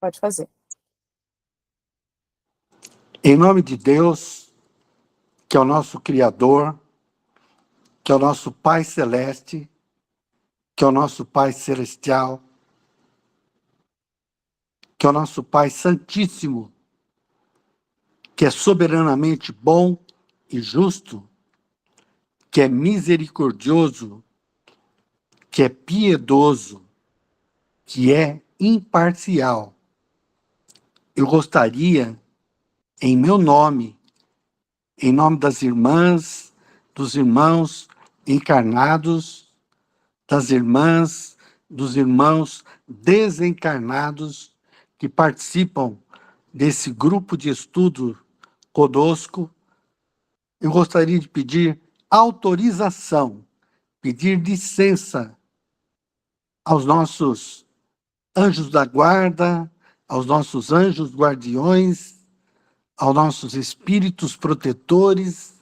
Pode fazer. Em nome de Deus, que é o nosso Criador, que é o nosso Pai Celeste, que é o nosso Pai Celestial, que é o nosso Pai Santíssimo, que é soberanamente bom e justo, que é misericordioso, que é piedoso, que é imparcial. Eu gostaria, em meu nome, em nome das irmãs, dos irmãos encarnados, das irmãs, dos irmãos desencarnados que participam desse grupo de estudo conosco, eu gostaria de pedir autorização, pedir licença aos nossos anjos da guarda, aos nossos anjos guardiões, aos nossos espíritos protetores,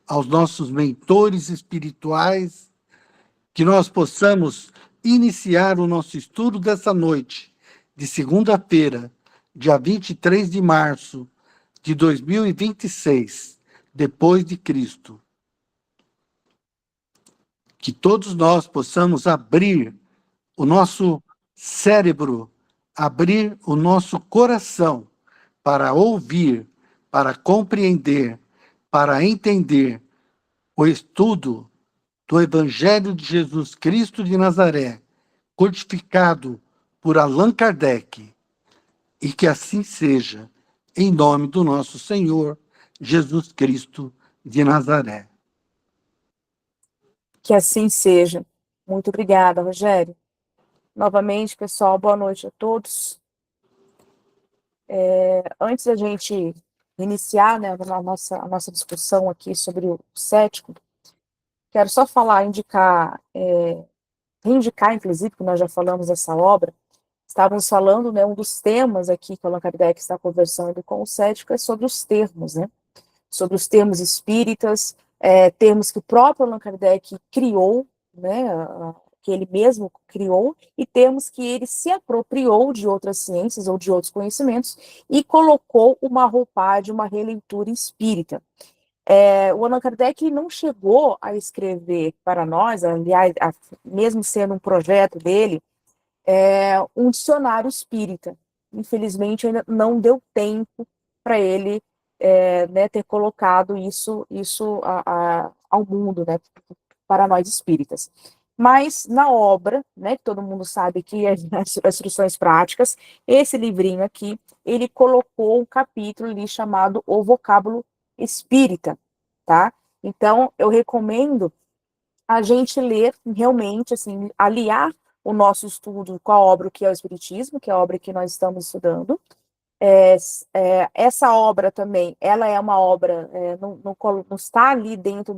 aos nossos mentores espirituais, que nós possamos iniciar o nosso estudo dessa noite, de segunda-feira, dia 23 de março de 2026, depois de Cristo. Que todos nós possamos abrir o nosso cérebro, abrir o nosso coração para ouvir, para compreender, para entender o estudo do Evangelho de Jesus Cristo de Nazaré, codificado por Allan Kardec, e que assim seja, em nome do nosso Senhor Jesus Cristo de Nazaré. Que assim seja. Muito obrigada, Rogério. Novamente, pessoal, boa noite a todos. Antes da gente iniciar, né, a nossa discussão aqui sobre o cético, quero só falar, reivindicar, inclusive, que nós já falamos dessa obra, estávamos falando, né, um dos temas aqui que o Allan Kardec está conversando com o cético é sobre os termos, né, sobre os termos espíritas, termos que o próprio Allan Kardec criou, né, que ele mesmo criou, e termos que ele se apropriou de outras ciências ou de outros conhecimentos e colocou uma roupagem, uma releitura espírita. O Allan Kardec não chegou a escrever para nós, aliás, mesmo sendo um projeto dele, um dicionário espírita. Infelizmente, ainda não deu tempo para ele né, ter colocado isso ao mundo, né, para nós espíritas. Mas na obra, né, que todo mundo sabe que é as instruções práticas, esse livrinho aqui, ele colocou um capítulo ali chamado O Vocábulo Espírita, tá? Então, eu recomendo a gente ler realmente, assim, aliar o nosso estudo com a obra que é o Espiritismo, que é a obra que nós estamos estudando. Essa obra também, ela é uma obra, não está ali dentro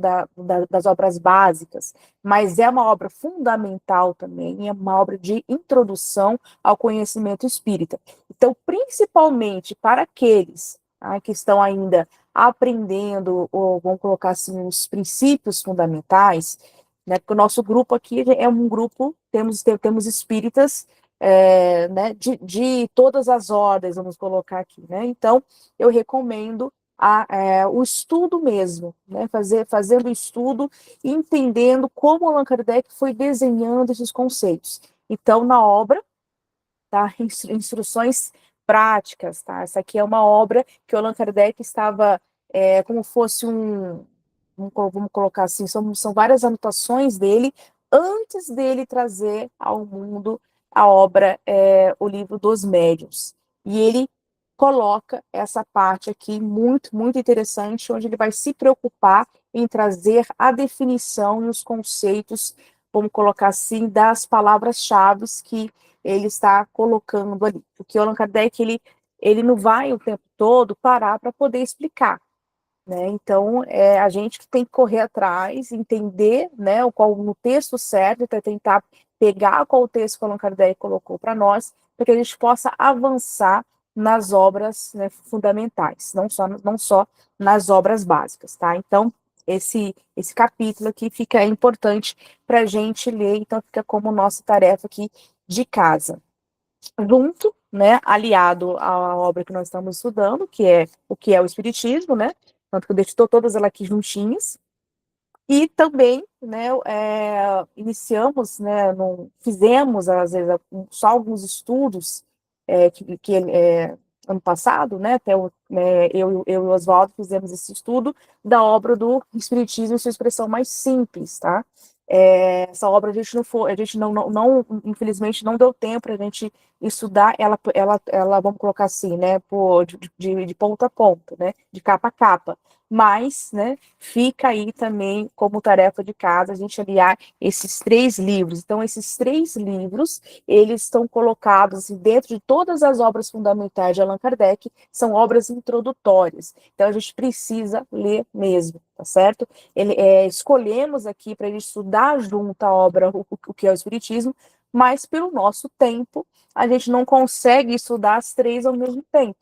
das obras básicas, mas é uma obra fundamental também, é uma obra de introdução ao conhecimento espírita. Então, principalmente para aqueles que estão ainda aprendendo, ou vamos colocar assim, os princípios fundamentais, né, porque o nosso grupo aqui é um grupo, temos espíritas né, de todas as ordens, vamos colocar aqui, né? Então, eu recomendo o estudo mesmo, né? Fazendo o estudo e entendendo como Allan Kardec foi desenhando esses conceitos. Então, na obra, tá? Instruções práticas, tá? Essa aqui é uma obra que o Allan Kardec estava como fosse vamos colocar assim, são várias anotações dele antes dele trazer ao mundo a obra, o livro dos médiuns. E ele coloca essa parte aqui muito, muito interessante, onde ele vai se preocupar em trazer a definição e os conceitos, vamos colocar assim, das palavras-chave que ele está colocando ali. Porque o Allan Kardec, ele não vai o tempo todo parar para poder explicar. Né? Então, a gente que tem que correr atrás, entender, né, no texto certo, para tentar pegar qual o texto que o Allan Kardec colocou para nós, para que a gente possa avançar nas obras, né, fundamentais, não só nas obras básicas, tá? Então, esse capítulo aqui fica importante para a gente ler, então fica como nossa tarefa aqui de casa. Junto né, aliado à obra que nós estamos estudando, que é o que é o Espiritismo, né, tanto que eu deixo todas elas aqui juntinhas, e também, né, iniciamos, né, fizemos, às vezes, só alguns estudos ano passado, né, eu e o Oswaldo fizemos esse estudo da obra do Espiritismo em sua expressão mais simples, tá? Essa obra a gente infelizmente, não deu tempo para a gente estudar ela, vamos colocar assim, né, de ponta a ponta, né, de capa a capa. Mas, né, fica aí também como tarefa de casa a gente aliar esses 3 livros. Então, esses 3 livros, eles estão colocados assim, dentro de todas as obras fundamentais de Allan Kardec, são obras introdutórias. Então, a gente precisa ler mesmo, tá certo? Escolhemos aqui para a gente estudar junto a obra, o que é o Espiritismo, mas pelo nosso tempo, a gente não consegue estudar as 3 ao mesmo tempo.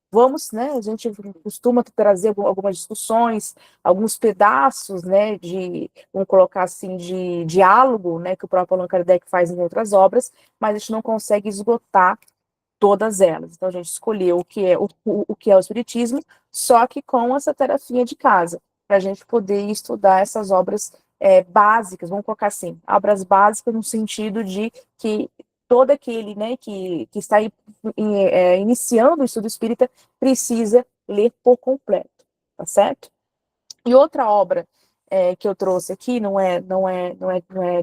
Vamos, né, a gente costuma trazer algumas discussões, alguns pedaços, né, vamos colocar assim, de diálogo, né, que o próprio Allan Kardec faz em outras obras, mas a gente não consegue esgotar todas elas. Então, a gente escolheu o que é o Espiritismo, só que com essa tarefinha de casa, para a gente poder estudar essas obras básicas, vamos colocar assim, obras básicas no sentido de que todo aquele, né, que está iniciando o estudo espírita precisa ler por completo, tá certo? E outra obra que eu trouxe aqui não é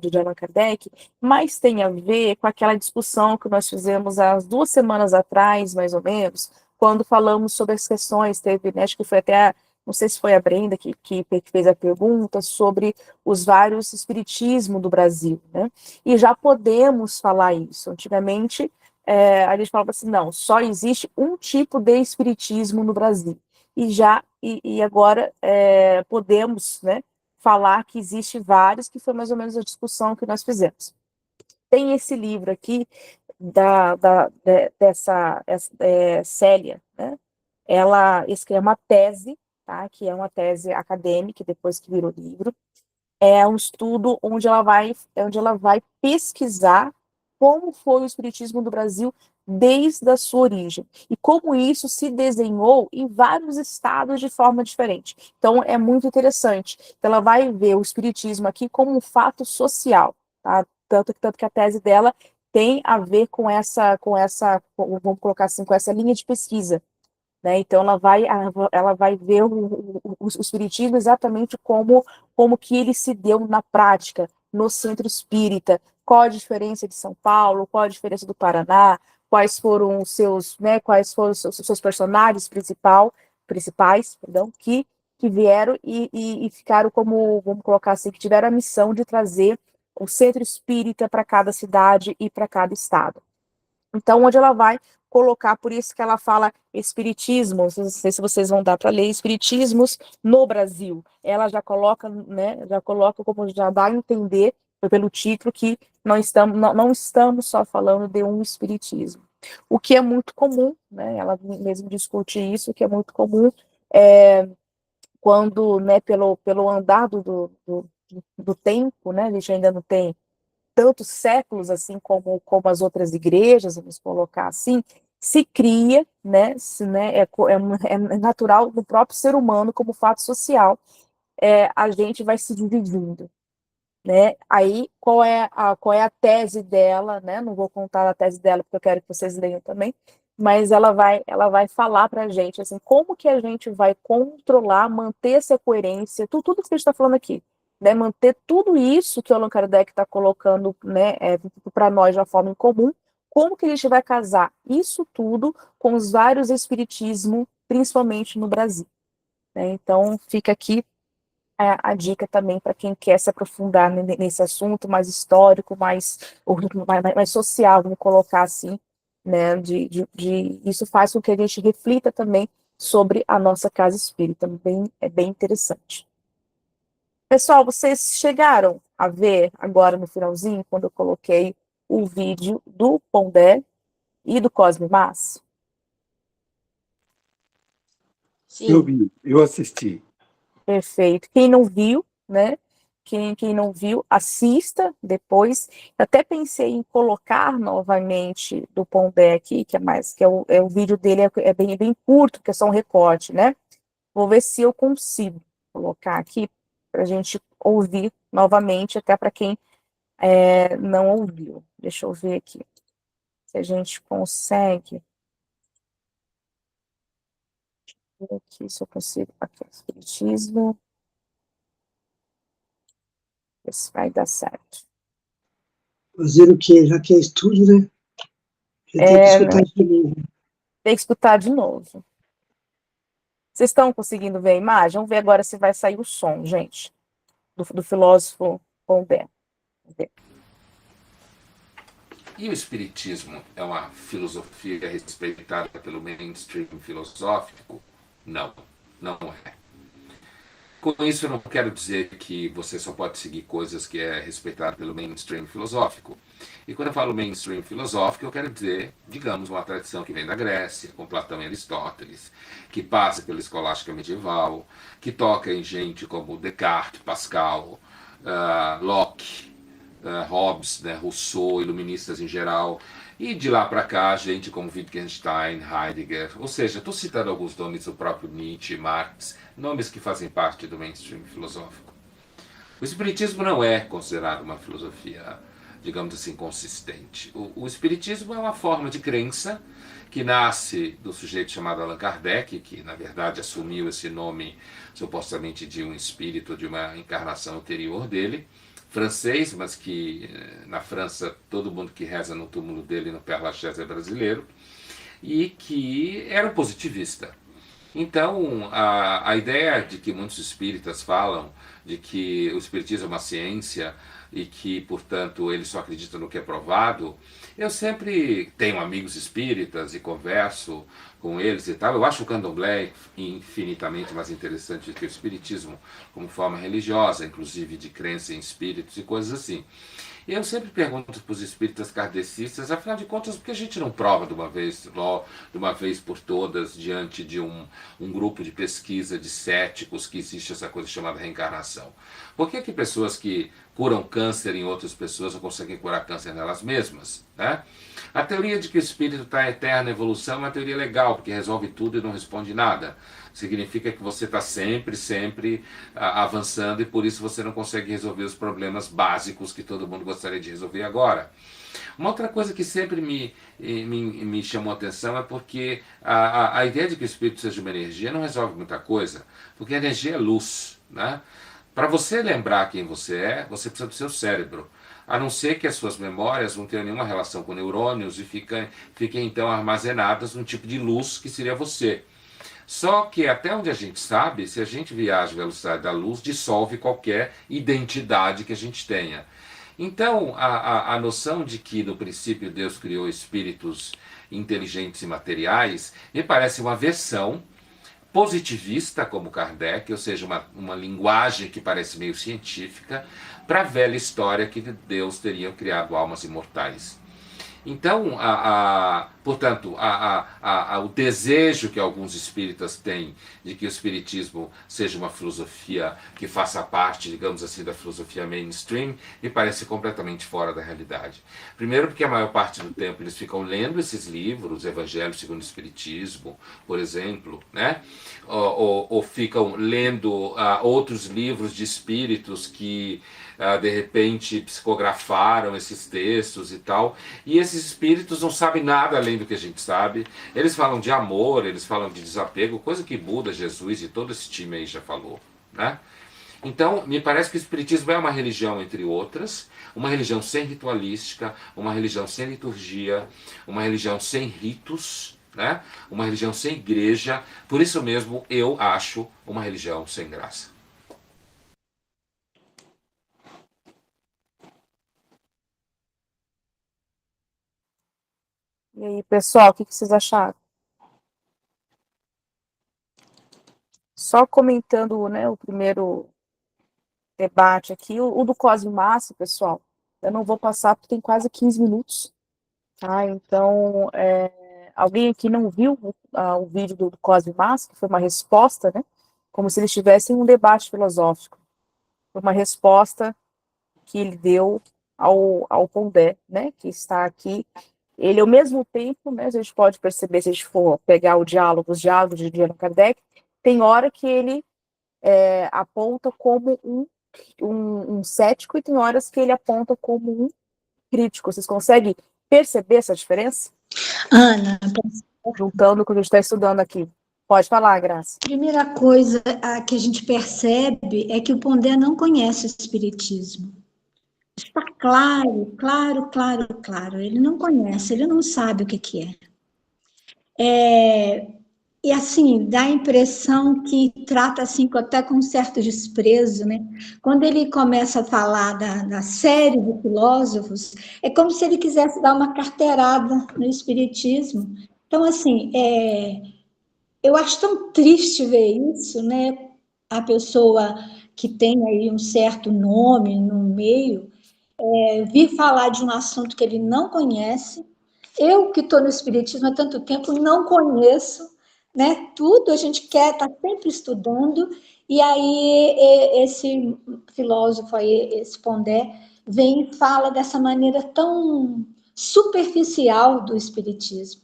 de Allan Kardec, mas tem a ver com aquela discussão que nós fizemos há 2 semanas atrás, mais ou menos, quando falamos sobre as questões, teve, né, acho que foi até, não sei se foi a Brenda que fez a pergunta sobre os vários espiritismos do Brasil, né? E já podemos falar isso. Antigamente, a gente falava assim, não, só existe um tipo de espiritismo no Brasil. E agora podemos, né, falar que existe vários, que foi mais ou menos a discussão que nós fizemos. Tem esse livro aqui dessa Célia, né? Ela escreveu uma tese, tá? Que é uma tese acadêmica, depois que virou livro. É um estudo onde ela vai pesquisar como foi o espiritismo do Brasil desde a sua origem e como isso se desenhou em vários estados de forma diferente. Então é muito interessante. Então, ela vai ver o espiritismo aqui como um fato social, tá? Tanto que a tese dela tem a ver vamos colocar assim, com essa linha de pesquisa, né? Então ela vai ver o espiritismo exatamente como que ele se deu na prática, no centro espírita, qual a diferença de São Paulo, qual a diferença do Paraná, quais foram os seus, né, quais foram os seus personagens principais, perdão, que vieram e ficaram como, vamos colocar assim, que tiveram a missão de trazer o centro espírita para cada cidade e para cada estado. Então, onde ela vai colocar, por isso que ela fala espiritismo, não sei se vocês vão dar para ler, espiritismos no Brasil. Ela já coloca, né, já coloca como já dá a entender pelo título que não estamos só falando de um espiritismo. O que é muito comum, né, ela mesmo discute isso, que é muito comum quando, né, pelo andar do tempo, né, a gente ainda não tem tantos séculos assim como as outras igrejas, vamos colocar assim, se cria, né, é natural no próprio ser humano como fato social, a gente vai se dividindo, né? Aí qual é a tese dela, né? Não vou contar a tese dela porque eu quero que vocês leiam também, mas ela vai falar para a gente assim como que a gente vai controlar, manter essa coerência, tudo que a gente está falando aqui, né? Manter tudo isso que o Allan Kardec está colocando, né? Para nós de uma forma em comum. Como que a gente vai casar isso tudo com os vários espiritismos, principalmente no Brasil, né? Então fica aqui a dica também para quem quer se aprofundar nesse assunto mais histórico, mais social, vamos colocar assim, né? Isso faz com que a gente reflita também sobre a nossa casa espírita, é bem interessante. Pessoal, vocês chegaram a ver agora no finalzinho, quando eu coloquei o vídeo do Pondé e do Cosme Massa? Eu Sim. vi, eu assisti. Perfeito. Quem não viu, né? quem não viu, assista depois. Eu até pensei em colocar novamente do Pondé aqui, que é o vídeo dele é bem curto, que é só um recorte, né? Vou ver se eu consigo colocar aqui para a gente ouvir novamente, até para quem não ouviu. Deixa eu ver aqui se a gente consegue. Aqui, se eu consigo. Aqui, espiritismo. Ver se vai dar certo. Fazer o quê? Já que é estudo, né? Já tem que escutar isso de novo. Tem que escutar de novo. Vocês estão conseguindo ver a imagem? Vamos ver agora se vai sair o som, gente, do filósofo Pondé. E o Espiritismo é uma filosofia respeitada pelo mainstream filosófico? Não, não é. Com isso, eu não quero dizer que você só pode seguir coisas que é respeitado pelo mainstream filosófico. E quando eu falo mainstream filosófico, eu quero dizer, digamos, uma tradição que vem da Grécia, com Platão e Aristóteles, que passa pela escolástica medieval, que toca em gente como Descartes, Pascal, Locke, Hobbes, né, Rousseau, iluministas em geral, e de lá para cá, gente como Wittgenstein, Heidegger, ou seja, estou citando alguns nomes do próprio Nietzsche, Marx, nomes que fazem parte do mainstream filosófico. O Espiritismo não é considerado uma filosofia, digamos assim, consistente. O Espiritismo é uma forma de crença que nasce do sujeito chamado Allan Kardec, que na verdade assumiu esse nome supostamente de um espírito, de uma encarnação anterior dele, francês, mas que na França todo mundo que reza no túmulo dele no Père Lachaise é brasileiro, e que era um positivista. Então, a ideia de que muitos espíritas falam de que o espiritismo é uma ciência e que, portanto, ele só acredita no que é provado, eu sempre tenho amigos espíritas e converso com eles e tal. Eu acho o candomblé infinitamente mais interessante do que o espiritismo como forma religiosa, inclusive de crença em espíritos e coisas assim. E eu sempre pergunto para os espíritas kardecistas, afinal de contas, por que a gente não prova de uma vez por todas, diante de um grupo de pesquisa de céticos, que existe essa coisa chamada reencarnação? Por que pessoas que curam câncer em outras pessoas não conseguem curar câncer nelas mesmas? Né? A teoria de que o espírito está em eterna evolução é uma teoria legal, porque resolve tudo e não responde nada. Significa que você está sempre avançando e por isso você não consegue resolver os problemas básicos que todo mundo gostaria de resolver agora. Uma outra coisa que sempre me chamou a atenção é porque a ideia de que o espírito seja uma energia não resolve muita coisa, porque a energia é luz. Né? Para você lembrar quem você é, você precisa do seu cérebro. A não ser que as suas memórias não tenham nenhuma relação com neurônios e fiquem então armazenadas num tipo de luz que seria você. Só que até onde a gente sabe, se a gente viaja à velocidade da luz, dissolve qualquer identidade que a gente tenha. Então, a noção de que no princípio Deus criou espíritos inteligentes e materiais, me parece uma versão positivista, como Kardec, ou seja, uma linguagem que parece meio científica, para a velha história que Deus teria criado almas imortais. Então, portanto, o desejo que alguns espíritas têm de que o espiritismo seja uma filosofia que faça parte, digamos assim, da filosofia mainstream, me parece completamente fora da realidade. Primeiro porque a maior parte do tempo eles ficam lendo esses livros, Evangelho segundo o Espiritismo, por exemplo, né? ou ficam lendo outros livros de espíritos que de repente psicografaram esses textos e tal, e esses espíritos não sabem nada além do que a gente sabe. Eles falam de amor, eles falam de desapego, coisa que Buda, Jesus e todo esse time aí já falou, né? Então, me parece que o espiritismo é uma religião, entre outras, uma religião sem ritualística, uma religião sem liturgia, uma religião sem ritos, né? Uma religião sem igreja. Por isso mesmo, eu acho uma religião sem graça. E aí, pessoal, o que vocês acharam? Só comentando, né, o primeiro debate aqui, o do Cosme Massa, pessoal, eu não vou passar porque tem quase 15 minutos, tá? Então, alguém aqui não viu o vídeo do Cosme Massa, que foi uma resposta, né? Como se eles tivessem um debate filosófico. uma resposta que ele deu ao Pondé, né, que está aqui. Ele, ao mesmo tempo, né, a gente pode perceber, se a gente for pegar os diálogos de Allan Kardec, tem hora que ele aponta como um cético e tem horas que ele aponta como um crítico. Vocês conseguem perceber essa diferença? Ana, Juntando com o que a gente está estudando aqui. Pode falar, Graça. a primeira coisa que a gente percebe é que o Pondé não conhece o Espiritismo. Está claro, claro, claro, claro. Ele não conhece, ele não sabe o que é. E assim, dá a impressão que trata assim, até com um certo desprezo, né? Quando ele começa a falar da série de filósofos, é como se ele quisesse dar uma carteirada no Espiritismo. Então, assim, eu acho tão triste ver isso, né? A pessoa que tem aí um certo nome no meio, vir falar de um assunto que ele não conhece. Eu, que estou no Espiritismo há tanto tempo, não conheço, né? Tudo a gente quer estar sempre estudando, e aí esse filósofo aí, esse Pondé, vem e fala dessa maneira tão superficial do Espiritismo.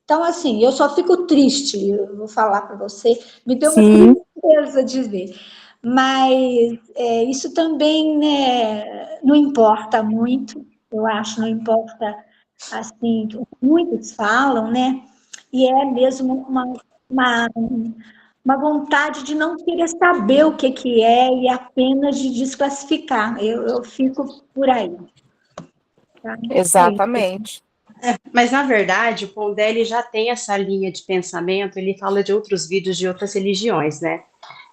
Então, assim, eu só fico triste, eu vou falar para você, me deu uma tristeza de ver. Mas isso também, né, não importa muito, eu acho, não importa, assim, o que muitos falam, né? E é mesmo uma vontade de não querer saber o que é e apenas de desclassificar. Eu fico por aí. Tá? Exatamente. Mas, na verdade, o Pondé ele já tem essa linha de pensamento, ele fala de outros vídeos de outras religiões, né?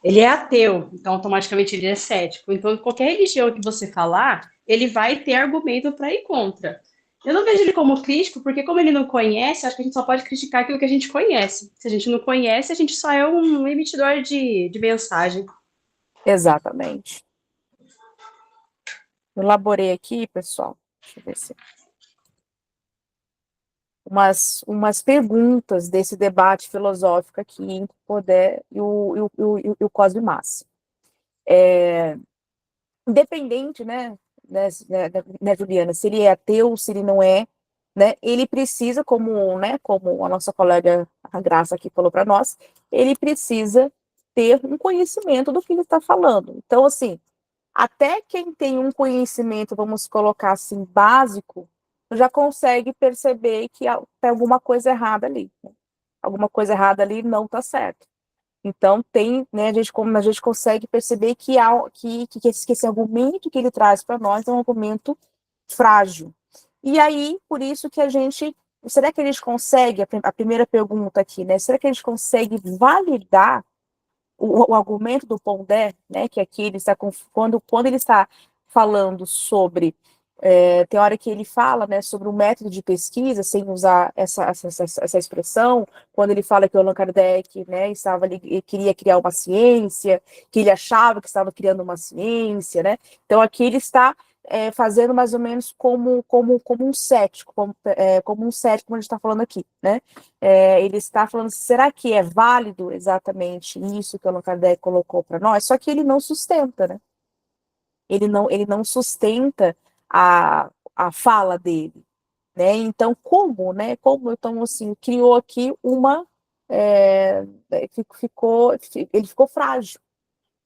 Ele é ateu, então automaticamente ele é cético. Então, qualquer religião que você falar, ele vai ter argumento para ir contra. Eu não vejo ele como crítico, porque como ele não conhece, acho que a gente só pode criticar aquilo que a gente conhece. Se a gente não conhece, a gente só é um emitidor de mensagem. Exatamente. Eu elaborei aqui, pessoal. Deixa eu ver se... umas perguntas desse debate filosófico aqui entre o Pondé e o Cosme Massi. Independente, né, Juliana, se ele é ateu, se ele não é, né, ele precisa, como a nossa colega a Graça aqui falou para nós, ele precisa ter um conhecimento do que ele está falando. Então, assim, até quem tem um conhecimento, vamos colocar assim, básico, já consegue perceber que tem alguma coisa errada ali. Né? Alguma coisa errada ali não está certo. Então, tem, né, a gente consegue perceber que esse argumento que ele traz para nós é um argumento frágil. E aí, por isso que será que a gente consegue, a primeira pergunta aqui, né, será que a gente consegue validar o argumento do Pondé, né, que aqui ele está, quando ele está falando sobre, tem hora que ele fala, né, sobre o método de pesquisa, sem usar essa expressão, quando ele fala que o Allan Kardec, né, queria criar uma ciência, que ele achava que estava criando uma ciência, né, então aqui ele está fazendo mais ou menos como um cético, como um cético, como a gente está falando aqui, né? Ele está falando, será que é válido exatamente isso que o Allan Kardec colocou para nós? Só que ele não sustenta, né? Ele não sustenta a fala dele, né? Então, então, assim, criou aqui ele ficou frágil.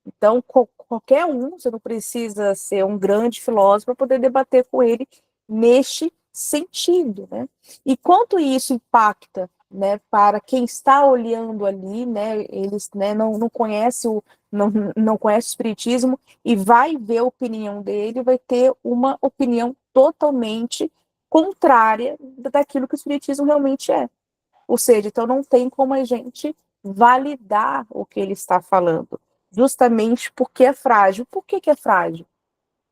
Então, qualquer você não precisa ser um grande filósofo para poder debater com ele neste sentido, né? E quanto isso impacta, né, para quem está olhando ali, né, eles, né, não conhece não conhece o espiritismo e vai ver a opinião dele, vai ter uma opinião totalmente contrária daquilo que o espiritismo realmente é. Ou seja, então não tem como a gente validar o que ele está falando, justamente porque é frágil. Por que é frágil?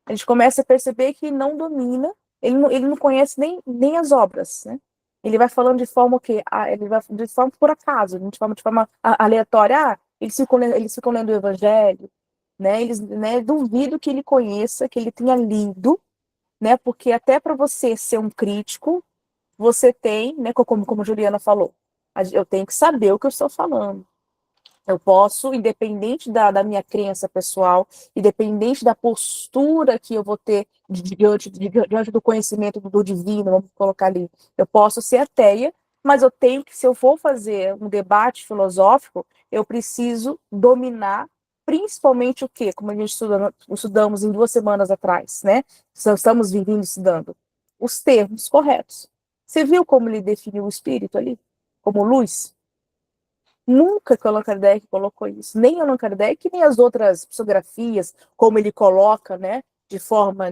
A gente começa a perceber que não domina, ele não conhece nem as obras, né? Ele vai falando de forma que ele vai de forma por acaso, de forma aleatória. Eles ficam lendo o Evangelho, né? Eles, né, duvido que ele conheça, que ele tenha lido, né? Porque até para você ser um crítico, você tem, né? Como a Juliana falou, eu tenho que saber o que eu estou falando. Eu posso, independente da minha crença pessoal, independente da postura que eu vou ter diante do conhecimento do divino, vamos colocar ali, eu posso ser ateia, mas eu tenho que, se eu for fazer um debate filosófico, eu preciso dominar principalmente o quê? Como a gente estudamos em 2 semanas atrás, né? Estamos vindo estudando os termos corretos. Você viu como ele definiu o espírito ali? Como luz? Nunca que o Allan Kardec colocou isso, nem o Allan Kardec, nem as outras psicografias, como ele coloca, né, de forma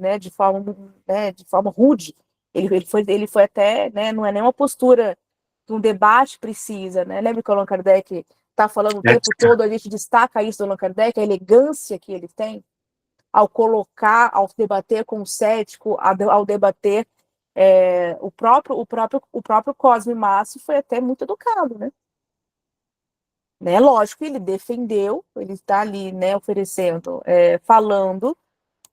rude. Ele foi até, né, não é nenhuma postura de um debate precisa, né? Lembra que o Allan Kardec está falando o tempo todo, a gente destaca isso do Allan Kardec, a elegância que ele tem ao colocar, ao debater com o cético, ao debater o próprio Cosme Massa foi até muito educado, né? Lógico que ele defendeu, ele está ali, né, oferecendo, falando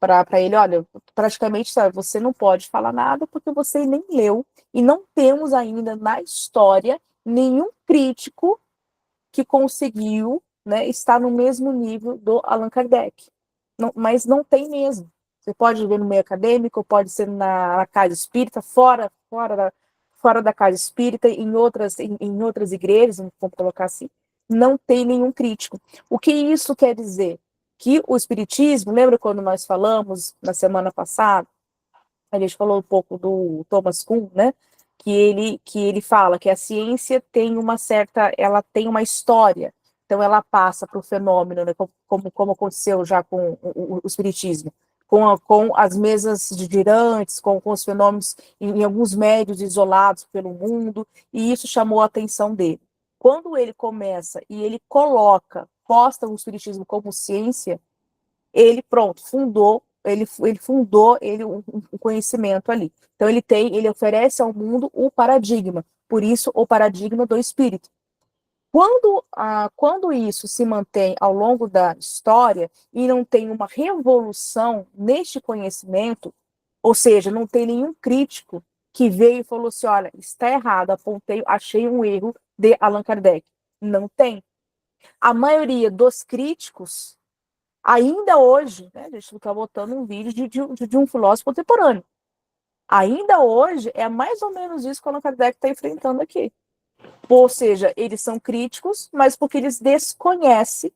para ele, olha, praticamente, sabe, você não pode falar nada porque você nem leu, e não temos ainda na história nenhum crítico que conseguiu, né, estar no mesmo nível do Allan Kardec. Não, mas não tem mesmo. Você pode ver no meio acadêmico, pode ser na casa espírita, fora da casa espírita, em outras igrejas, vamos colocar assim, não tem nenhum crítico. O que isso quer dizer? Que o espiritismo, lembra quando nós falamos na semana passada, a gente falou um pouco do Thomas Kuhn, né? Que ele fala que a ciência tem ela tem uma história, então ela passa para o fenômeno, né, como aconteceu já com o espiritismo, com as mesas girantes, com os fenômenos em alguns médios isolados pelo mundo, e isso chamou a atenção dele. Quando ele começa e ele posta o espiritismo como ciência, ele fundou o conhecimento ali. Então ele oferece ao mundo o paradigma, por isso o paradigma do espírito. Quando isso se mantém ao longo da história e não tem uma revolução neste conhecimento, ou seja, não tem nenhum crítico que veio e falou assim, olha, está errado, achei um erro de Allan Kardec. Não tem. A maioria dos críticos ainda hoje, né, a gente está botando um vídeo de um filósofo contemporâneo. Ainda hoje, é mais ou menos isso que o Allan Kardec está enfrentando aqui. Ou seja, eles são críticos, mas porque eles desconhecem,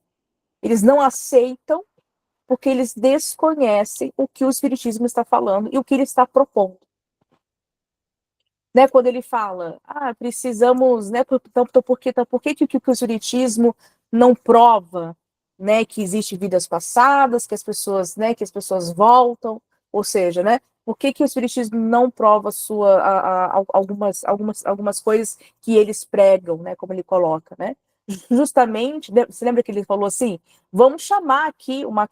eles não aceitam, porque eles desconhecem o que o Espiritismo está falando e o que ele está propondo. Né, quando ele fala, precisamos, né, por que o Espiritismo não prova, né, que existem vidas passadas, que as pessoas voltam, ou seja, né, por que o Espiritismo não prova algumas coisas que eles pregam, né, como ele coloca, né? Justamente, você lembra que ele falou assim, vamos chamar aqui uma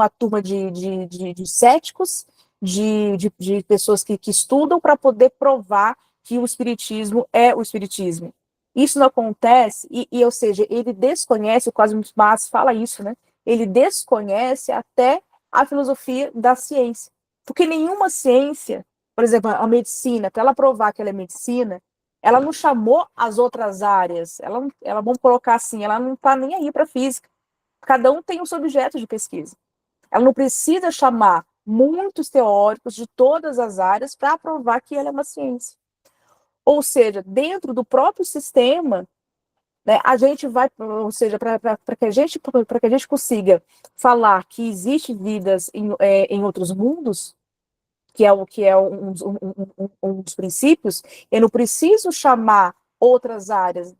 turma de céticos, de pessoas que estudam para poder provar que o espiritismo é o espiritismo. Isso não acontece, ou seja, ele desconhece, o Cosme Massa fala isso, né? Ele desconhece até a filosofia da ciência. Porque nenhuma ciência, por exemplo, a medicina, para ela provar que ela é medicina, ela não chamou as outras áreas, vamos colocar assim, ela não está nem aí para a física. Cada um tem o seu objeto de pesquisa. Ela não precisa chamar muitos teóricos de todas as áreas para provar que ela é uma ciência. Ou seja, dentro do próprio sistema, né, a gente vai, ou seja, para que a gente consiga falar que existe vidas em outros mundos, que é um dos princípios, eu não preciso chamar outras áreas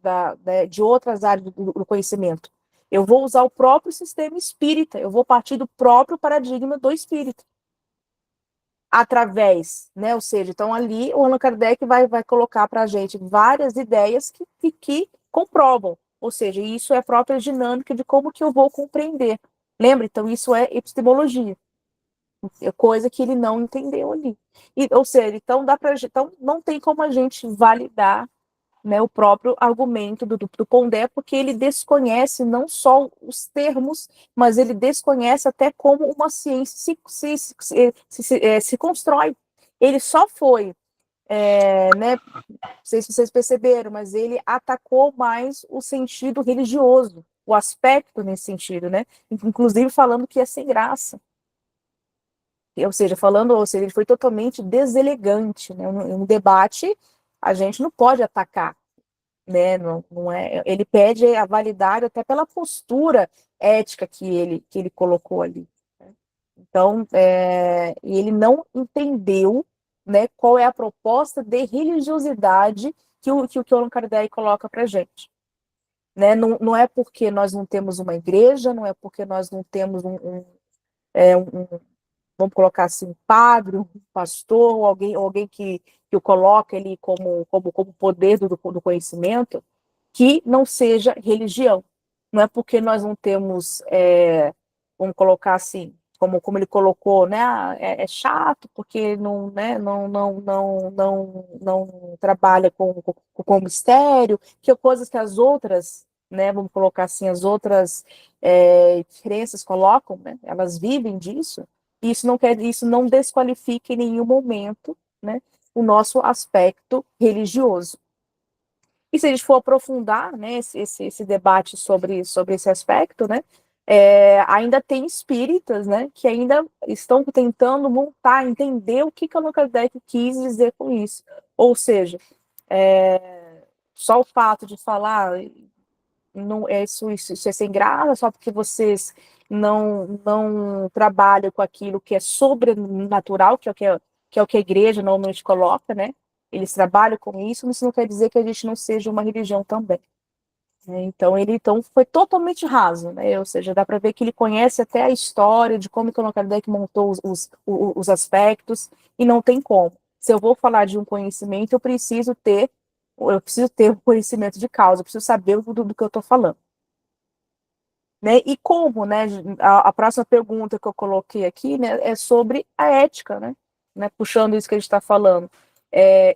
de outras áreas do conhecimento. Eu vou usar o próprio sistema espírita, eu vou partir do próprio paradigma do espírito. Através, né? Ou seja, então ali o Allan Kardec vai colocar para a gente várias ideias que comprovam. Ou seja, isso é a própria dinâmica de como que eu vou compreender. Lembra? Então, isso é epistemologia. Coisa que ele não entendeu ali. Ou seja, então não tem como a gente validar, né, o próprio argumento do Pondé, porque ele desconhece não só os termos, mas ele desconhece até como uma ciência se constrói. Ele só foi, né, não sei se vocês perceberam, mas ele atacou mais o sentido religioso. o aspecto nesse sentido, né? Inclusive falando que é sem graça. Ou seja, ele foi totalmente deselegante, né? Um debate, a gente não pode atacar, né? Não é, ele pede a validade até pela postura ética que ele colocou ali. Né? Então, e ele não entendeu, né, qual é a proposta de religiosidade que o Allan Kardec coloca para a gente. Né? Não é porque nós não temos uma igreja, não é porque nós não temos um vamos colocar assim, um padre, um pastor, ou alguém que o coloca ali como poder do conhecimento, que não seja religião. Não é porque nós não temos, vamos colocar assim, como ele colocou, né, é chato porque não trabalha com mistério, que coisas que as outras, né, vamos colocar assim, as outras crenças colocam, né, elas vivem disso. Isso não desqualifica em nenhum momento, né, o nosso aspecto religioso. E se a gente for aprofundar, né, esse debate sobre esse aspecto, né, ainda tem espíritas, né, que ainda estão tentando montar, entender o que Allan Kardec quis dizer com isso. Ou seja, só o fato de falar não, isso é sem graça, só porque vocês não trabalham com aquilo que é sobrenatural, que é o que a igreja normalmente coloca, né? Eles trabalham com isso, mas isso não quer dizer que a gente não seja uma religião também. Né? Então, ele foi totalmente raso, né? Ou seja, dá para ver que ele conhece até a história de como que o Allan Kardec montou os aspectos, e não tem como. Se eu vou falar de um conhecimento, eu preciso ter o conhecimento de causa, eu preciso saber do que eu estou falando. Né? E como, né? A próxima pergunta que eu coloquei aqui, né, é sobre a ética, né? Puxando isso que a gente está falando.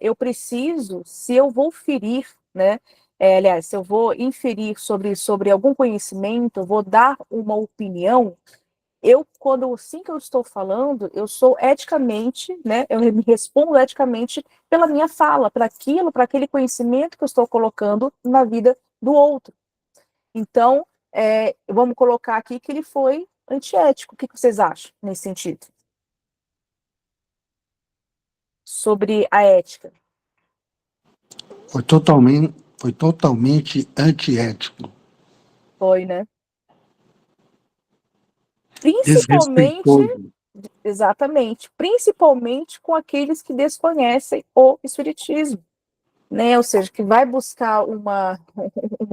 Eu preciso, se eu vou ferir, né? Aliás, se eu vou inferir sobre algum conhecimento, eu vou dar uma opinião, assim que eu estou falando, eu sou eticamente, né? Eu me respondo eticamente pela minha fala, para aquele conhecimento que eu estou colocando na vida do outro. Então, vamos colocar aqui que ele foi antiético. O que vocês acham nesse sentido? Sobre a ética. Foi totalmente antiético. Foi, né? Principalmente, Desrespeitoso. exatamente, principalmente com aqueles que desconhecem o espiritismo. Né? Ou seja, que vai buscar uma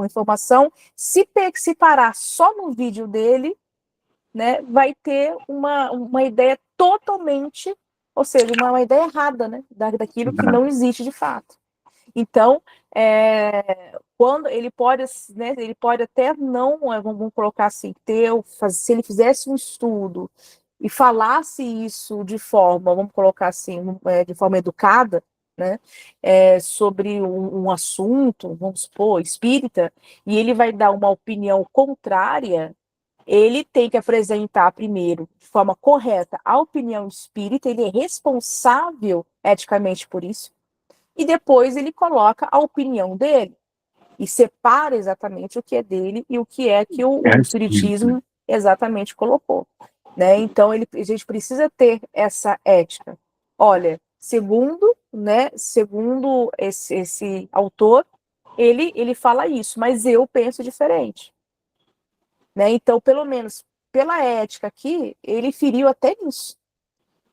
informação, se parar só no vídeo dele, né, vai ter uma ideia totalmente, ou seja, uma ideia errada, né, daquilo que não existe de fato. Então, quando ele pode, né, ele pode até não, vamos colocar assim, se ele fizesse um estudo e falasse isso de forma, vamos colocar assim, de forma educada, né, sobre um assunto, vamos supor, espírita, e ele vai dar uma opinião contrária, ele tem que apresentar primeiro, de forma correta, a opinião espírita, ele é responsável eticamente por isso, e depois ele coloca a opinião dele, e separa exatamente o que é dele e o que é que o espiritismo exatamente colocou. Né? Então, a gente precisa ter essa ética. Olha, segundo esse autor, ele fala isso, mas eu penso diferente. Né? Então, pelo menos pela ética aqui, ele feriu até nisso.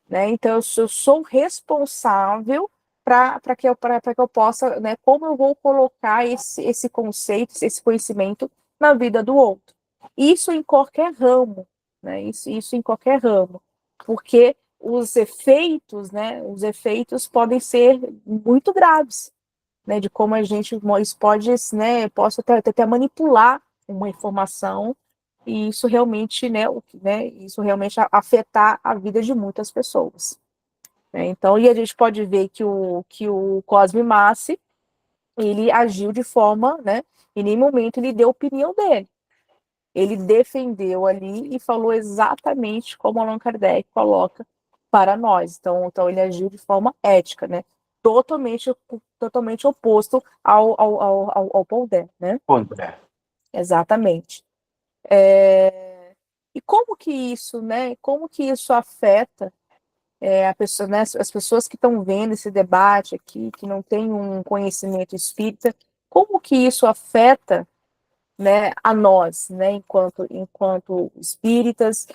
Né? Então, eu sou responsável para que eu possa, né, como eu vou colocar esse conceito, esse conhecimento na vida do outro. Isso em qualquer ramo, né? Isso em qualquer ramo, porque os efeitos podem ser muito graves, né? De como a gente pode, né, posso até manipular uma informação e isso realmente, isso realmente afetar a vida de muitas pessoas. Né? Então, e a gente pode ver que o Cosme Massi, ele agiu de forma, né, em nenhum momento ele deu a opinião dele. Ele defendeu ali e falou exatamente como Allan Kardec coloca para nós. Então ele agiu de forma ética, né? Totalmente oposto ao Pondé, né? André. Exatamente. E como que isso, né? Como que isso afeta a pessoa, né, as pessoas que estão vendo esse debate aqui, que não têm um conhecimento espírita, como que isso afeta, né, a nós, né, enquanto espíritas,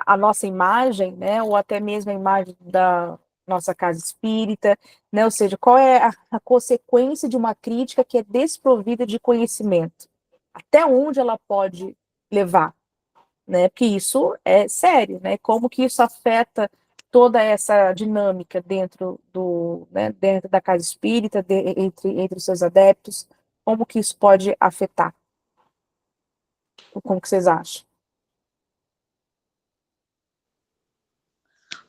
a nossa imagem, né, ou até mesmo a imagem da nossa casa espírita, né, ou seja, qual é a consequência de uma crítica que é desprovida de conhecimento? Até onde ela pode levar? Né? Porque isso é sério, né? Como que isso afeta toda essa dinâmica dentro da casa espírita, entre os seus adeptos, como que isso pode afetar? Como que vocês acham?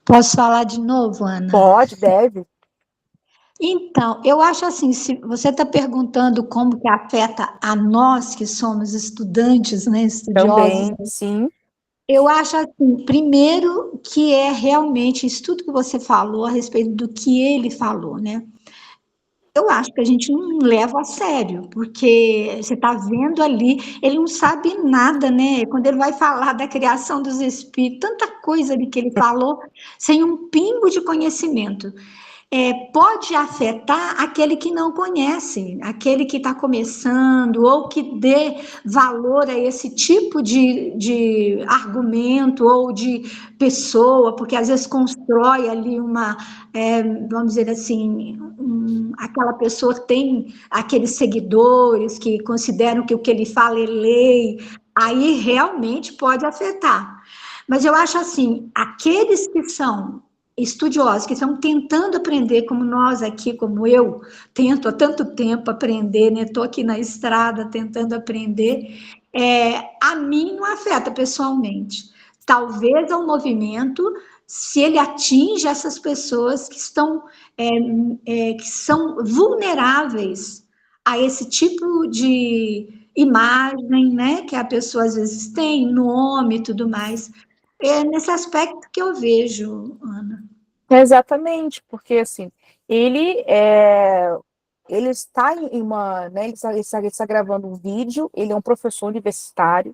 Posso falar de novo, Ana? Pode, deve. Então, eu acho assim, se você está perguntando como que afeta a nós que somos estudantes, né, estudiosos, Também, sim. eu acho assim, primeiro que é realmente isso tudo que você falou a respeito do que ele falou, né? Eu acho que a gente não leva a sério, porque você está vendo ali, ele não sabe nada, né? Quando ele vai falar da criação dos espíritos, tanta coisa ali que ele falou, sem um pingo de conhecimento. Pode afetar aquele que não conhece, aquele que está começando, ou que dê valor a esse tipo de argumento ou de pessoa, porque às vezes constrói ali vamos dizer assim, aquela pessoa tem aqueles seguidores que consideram que o que ele fala é lei, aí realmente pode afetar. Mas eu acho assim, aqueles que são estudiosos, que estão tentando aprender, como nós aqui, como eu, tento há tanto tempo aprender, né? Estou aqui na estrada tentando aprender, a mim não afeta pessoalmente. Talvez ao movimento, se ele atinge essas pessoas que que são vulneráveis a esse tipo de imagem, né? Que a pessoa às vezes tem, nome e tudo mais. É nesse aspecto que eu vejo, Ana. Exatamente, porque assim, ele está em uma, né, ele está gravando um vídeo, ele é um professor universitário,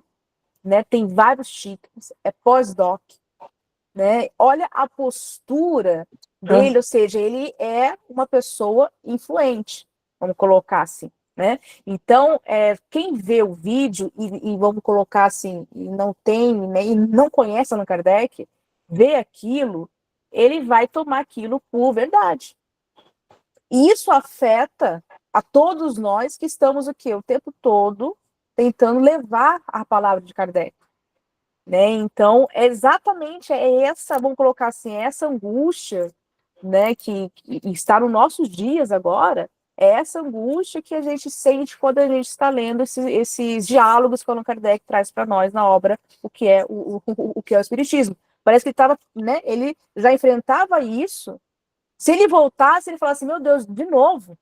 né, tem vários títulos, é pós-doc, né? Olha a postura dele, ou seja, ele é uma pessoa influente, vamos colocar assim, né? Então, quem vê o vídeo e vamos colocar assim, e não tem, né, e não conhece Allan Kardec, vê aquilo, ele vai tomar aquilo por verdade. E isso afeta a todos nós que estamos o quê? O tempo todo tentando levar a palavra de Kardec. Né? Então, exatamente essa, vamos colocar assim, essa angústia, né, que está nos nossos dias agora, é essa angústia que a gente sente quando a gente está lendo esses diálogos que Allan Kardec traz para nós na obra, o que é o que é o Espiritismo. Parece que ele estava, né, ele já enfrentava isso. Se ele voltasse, ele falasse, meu Deus, de novo,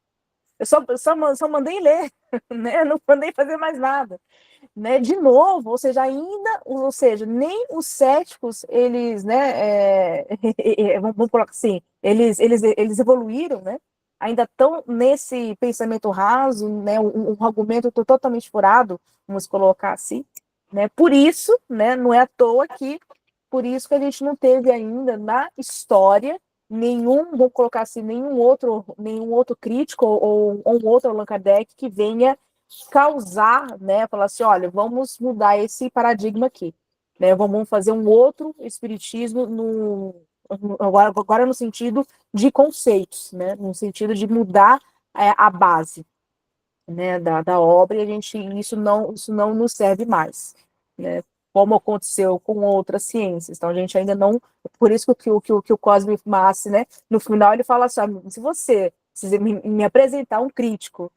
eu só mandei ler, né? Não mandei fazer mais nada. Né, de novo, ou seja, nem os céticos, eles, né, vamos colocar assim, eles evoluíram, né, ainda estão nesse pensamento raso, né, um argumento totalmente furado, vamos colocar assim, né, por isso, né, não é à toa que, por isso que a gente não teve ainda na história vamos colocar assim, nenhum outro crítico ou um outro Allan Kardec que venha causar, né, falar assim, olha, vamos mudar esse paradigma aqui, né, vamos fazer um outro espiritismo agora no sentido de conceitos, né, no sentido de mudar a base, né, da obra, e isso não nos serve mais, né, como aconteceu com outras ciências. Então a gente ainda não, por isso que o Cosme Massi, né, no final ele fala assim, se você me apresentar um crítico,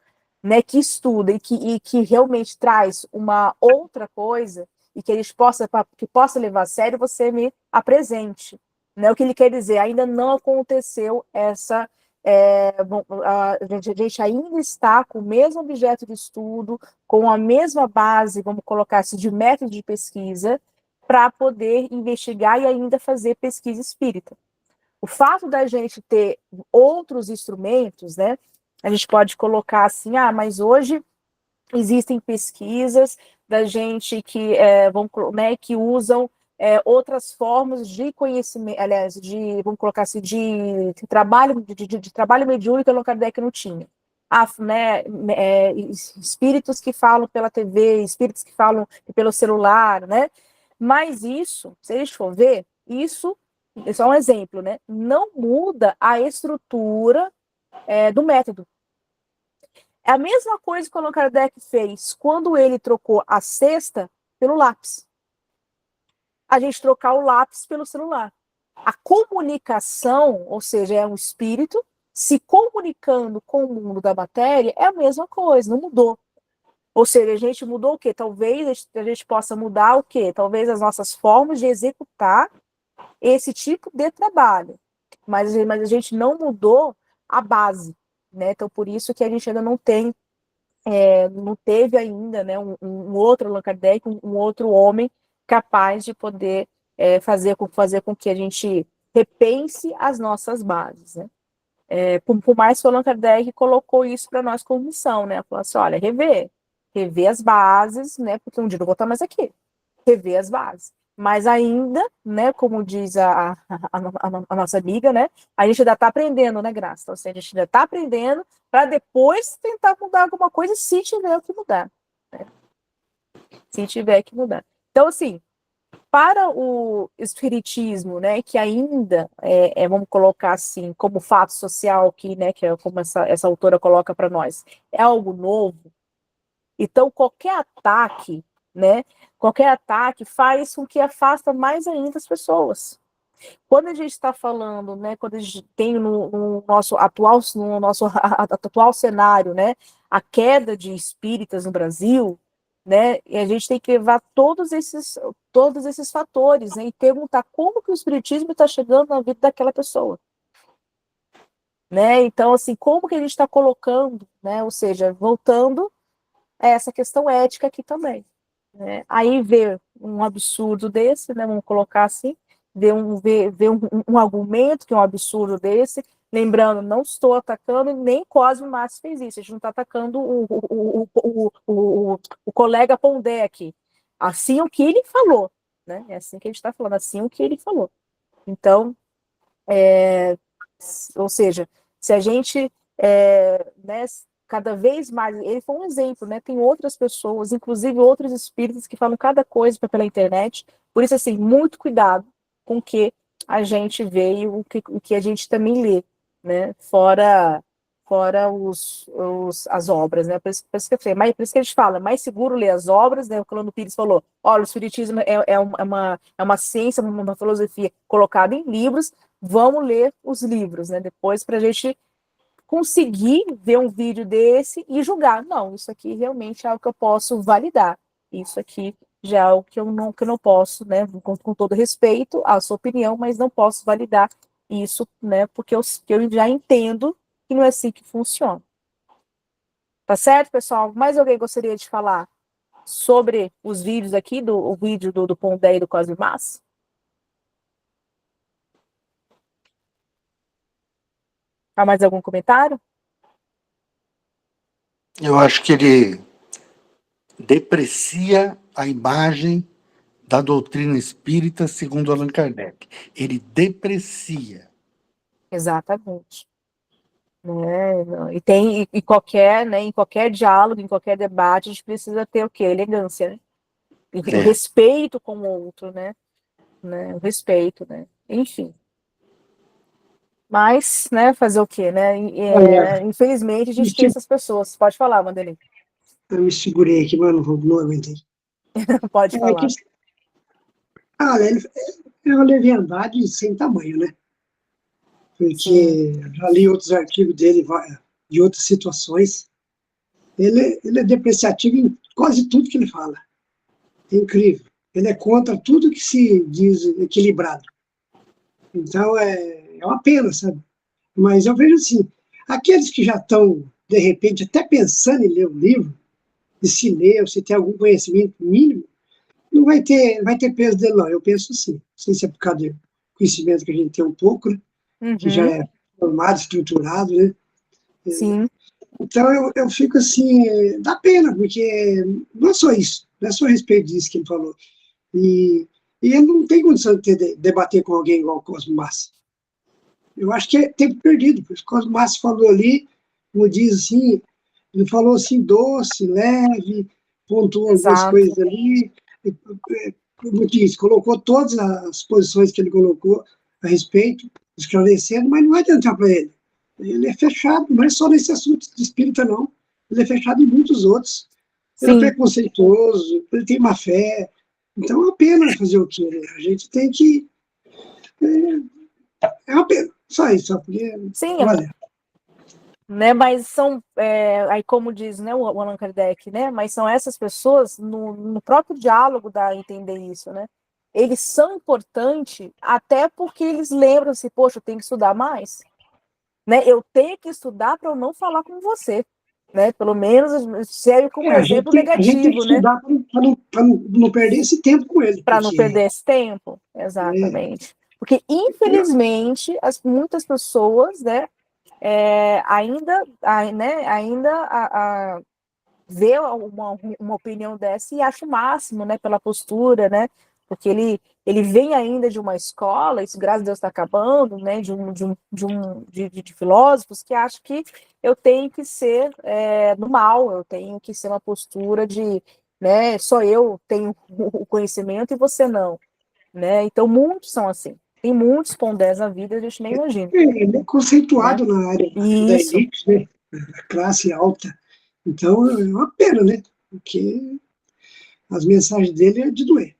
né, que estuda e que realmente traz uma outra coisa e que que possa levar a sério, você me apresente, né? O que ele quer dizer, ainda não aconteceu a gente ainda está com o mesmo objeto de estudo, com a mesma base, vamos colocar assim, de método de pesquisa, para poder investigar e ainda fazer pesquisa espírita. O fato da gente ter outros instrumentos, né? A gente pode colocar assim, mas hoje existem pesquisas da gente que, né, que usam outras formas de conhecimento, aliás, vamos colocar assim, de trabalho mediúnico que Allan Kardec não tinha. Né, espíritos que falam pela TV, espíritos que falam pelo celular, né? Mas isso, se a gente for ver, isso é só um exemplo, né? Não muda a estrutura do método. É a mesma coisa que o Allan Kardec fez quando ele trocou a cesta pelo lápis. A gente trocar o lápis pelo celular. A comunicação, ou seja, é um espírito se comunicando com o mundo da matéria, é a mesma coisa, não mudou. Ou seja, a gente mudou o quê? Talvez a gente possa mudar o quê? Talvez as nossas formas de executar esse tipo de trabalho. Mas a gente não mudou a base, né? Então, por isso que a gente ainda não teve ainda, né, um outro Allan Kardec, um outro homem capaz de poder fazer com que a gente repense as nossas bases, né? Por mais que o Allan Kardec colocou isso para nós como missão, né? Falou assim, olha, rever as bases, né? Porque um dia eu não vou estar mais aqui. Rever as bases. Mas ainda, né, como diz a nossa amiga, né, a gente ainda está aprendendo, né, Graça? Então, assim, a gente ainda está aprendendo para depois tentar mudar alguma coisa, se tiver que mudar. Né? Se tiver que mudar. Então, assim, para o espiritismo, né, que ainda vamos colocar assim, como fato social aqui, né, que é como essa autora coloca para nós, é algo novo. Então, qualquer ataque faz com que afasta mais ainda as pessoas. Quando a gente está falando, né, quando a gente tem no nosso atual cenário, né, a queda de espíritas no Brasil, né, e a gente tem que levar todos esses fatores, né, e perguntar como que o espiritismo está chegando na vida daquela pessoa. Né? Então, assim, como que a gente está colocando, né, ou seja, voltando a essa questão ética aqui também. Né? Aí ver um absurdo desse, né, vamos colocar assim, ver um argumento que é um absurdo desse, lembrando, não estou atacando, nem Cosme Márcio fez isso, a gente não está atacando o colega Pondé aqui. Assim o que ele falou, né? É assim que a gente está falando, assim o que ele falou. Então, ou seja, se a gente, né, cada vez mais, ele foi um exemplo, né, tem outras pessoas, inclusive outros espíritos que falam cada coisa pela internet, por isso, assim, muito cuidado com o que a gente vê e o que a gente também lê, né, fora as obras, né, por isso que eu falei, mas por isso que a gente fala, mais seguro ler as obras, né, o Colano Pires falou, olha, o espiritismo é uma ciência, uma filosofia colocada em livros, vamos ler os livros, né, depois para a gente conseguir ver um vídeo desse e julgar, não, isso aqui realmente é algo que eu posso validar, isso aqui já é algo que eu não posso, né, com todo respeito à sua opinião, mas não posso validar isso, né, porque eu já entendo que não é assim que funciona. Tá certo, pessoal? Mais alguém gostaria de falar sobre os vídeos aqui, o vídeo do Pondé e do Cosme Márcio? Há mais algum comentário? Eu acho que ele deprecia a imagem da doutrina espírita segundo Allan Kardec. Ele deprecia. Exatamente. Né? E qualquer, né, em qualquer diálogo, em qualquer debate, a gente precisa ter o quê? Elegância, né? O respeito com o outro, né? O respeito, né? Enfim. Mas, né, fazer o quê, né? Infelizmente, a gente tem essas pessoas. Pode falar, Mandelin. Eu me segurei aqui, mas não aguentei. Pode falar. É uma leviandade sem tamanho, né? Porque já li outros artigos dele, de outras situações. Ele é depreciativo em quase tudo que ele fala. É incrível. Ele é contra tudo que se diz equilibrado. Então, é uma pena, sabe? Mas eu vejo assim, aqueles que já estão, de repente, até pensando em ler o livro, e se ler, ou se tem algum conhecimento mínimo, não vai ter peso dele, não. Eu penso assim. Não sei se é por causa do conhecimento que a gente tem um pouco, né? Que já é formado, estruturado, né? Sim. Então eu fico assim, dá pena, porque não é só isso, não é só a respeito disso que ele falou. E, e ele não tem condição de debater com alguém igual o Cosmo Massa. Eu acho que é tempo perdido, porque o Cosmo Massa falou ali, como diz assim, ele falou assim, doce, leve, pontuou algumas Exato. coisas ali, como diz, colocou todas as posições que ele colocou a respeito, esclarecendo, mas não vai adiantar para ele. Ele é fechado, não é só nesse assunto de espírita, não. Ele é fechado em muitos outros. Ele é Sim, preconceituoso, ele tem má fé. Então é uma pena fazer o quê? Né? A gente tem que. É uma pena. Só isso, só porque. sim, Olha, né, mas são, aí como diz, né, o Allan Kardec, né, mas são essas pessoas, no próprio diálogo dá a entender isso, né, eles são importantes até porque eles lembram-se, poxa, eu tenho que estudar mais, né, eu tenho que estudar para eu não falar com você, né, pelo menos serve como exemplo a gente tem que negativo, né, estudar para não perder esse tempo com ele, para não porque perder esse tempo, é, exatamente, porque infelizmente muitas pessoas, né, ainda vê uma opinião dessa e acha o máximo, né, pela postura, né, porque ele vem ainda de uma escola, isso graças a Deus está acabando, né, de filósofos que acham que eu tenho que ser no mal, eu tenho que ser uma postura de, né, só eu tenho o conhecimento e você não, né, então muitos são assim, tem muitos pondés na vida, a gente nem imagina, ele é né, conceituado na área da isso, elite, né? A classe alta. Então é uma pena, né? Porque as mensagens dele é de doer.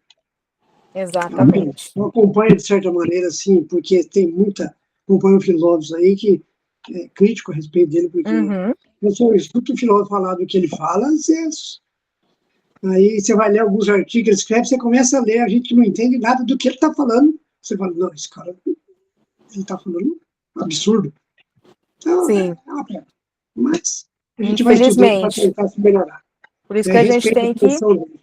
É uma pena. exatamente. Eu acompanho de certa maneira, assim, porque tem muita. Acompanho filósofos aí que é crítico a respeito dele, porque Uhum. eu escuto o filósofo falar do que ele fala, aí você vai ler alguns artigos que ele escreve, você começa a ler, a gente não entende nada do que ele está falando. Você fala, não, esse cara, ele está falando um absurdo. Então, Sim, é uma pena. Mas a gente vai estudando para infelizmente. tentar se melhorar. Por isso É que a gente respeito à tem que posição dele.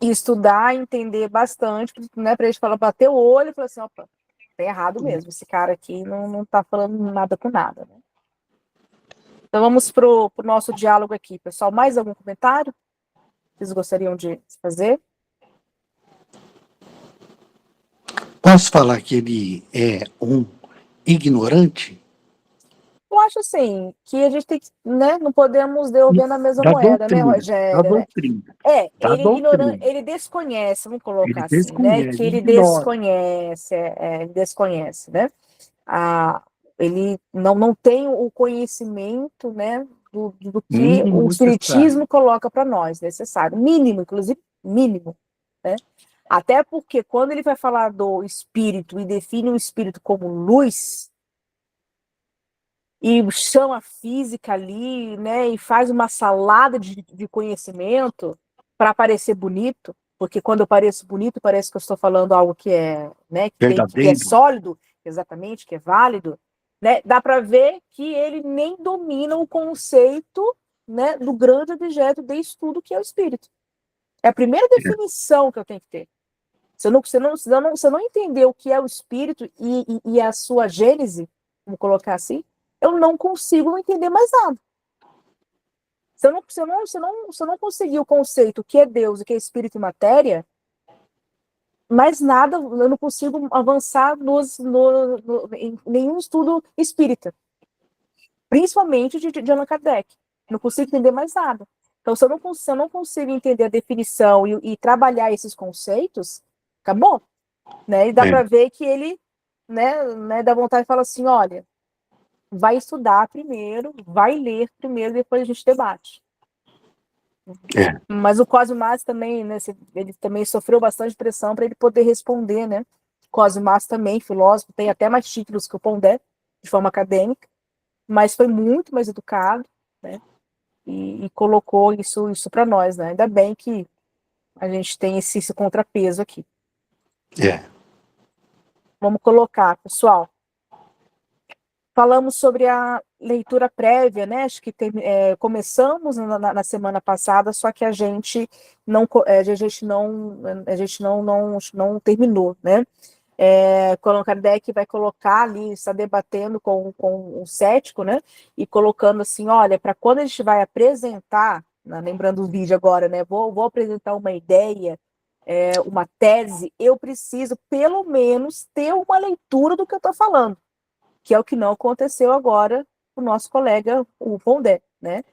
estudar, entender bastante, né, para a gente falar, bater o olho e falar assim, opa, tá errado mesmo, esse cara aqui não tá falando nada com nada, né? Então vamos pro nosso diálogo aqui, pessoal. Mais algum comentário que vocês gostariam de fazer? Posso falar que ele é um ignorante Eu acho assim, que a gente tem que, né, não podemos devolver na mesma da moeda, né, doutrina, da Rogério, né? doutrina, da Ele é ignorante, doutrina. ele desconhece, vamos Ele colocar assim, né? desconhece, Que ele ele ignora. desconhece, ele desconhece, né? Ah, ele não tem o conhecimento, né? Do que Mínimo o necessário. espiritismo coloca para nós, necessário, mínimo, inclusive mínimo, né? Até porque quando ele vai falar do espírito e define o espírito como luz e chama a física ali, né, e faz uma salada de conhecimento para parecer bonito, porque quando eu pareço bonito, parece que eu estou falando algo que é, né, que é Verdadeiro. sólido, exatamente, que é válido, né, dá para ver que ele nem domina o conceito, né, do grande objeto de estudo que é o espírito. É a primeira definição que eu tenho que ter. Se eu não entender o que é o espírito e a sua gênese, vamos colocar assim, eu não consigo entender mais nada. Se eu não conseguir o conceito, o que é Deus, o que é espírito e matéria, mais nada, eu não consigo avançar em nenhum estudo espírita, principalmente de Allan Kardec. Não consigo entender mais nada. Então, se eu não consigo entender a definição e trabalhar esses conceitos, acabou. Né? E dá É, para ver que ele, né, dá vontade de falar assim, olha, vai estudar primeiro, vai ler primeiro, depois a gente debate. é, Mas o Cosmo Massa também, né, ele também sofreu bastante pressão para ele poder responder, né? Cosmo Massa também, filósofo, tem até mais títulos que o Pondé, de forma acadêmica, mas foi muito mais educado, né? E colocou isso para nós, né? Ainda bem que a gente tem esse contrapeso aqui. é. Vamos colocar, pessoal. Falamos sobre a leitura prévia, né? Acho que começamos na semana passada, só que a gente não terminou, né? Allan Kardec vai colocar ali, está debatendo com o cético, né? E colocando assim, olha, para quando a gente vai apresentar, né, lembrando o vídeo agora, né? Vou apresentar uma ideia, uma tese, eu preciso pelo menos ter uma leitura do que eu estou falando, que é o que não aconteceu agora com o nosso colega, o Pondé, né?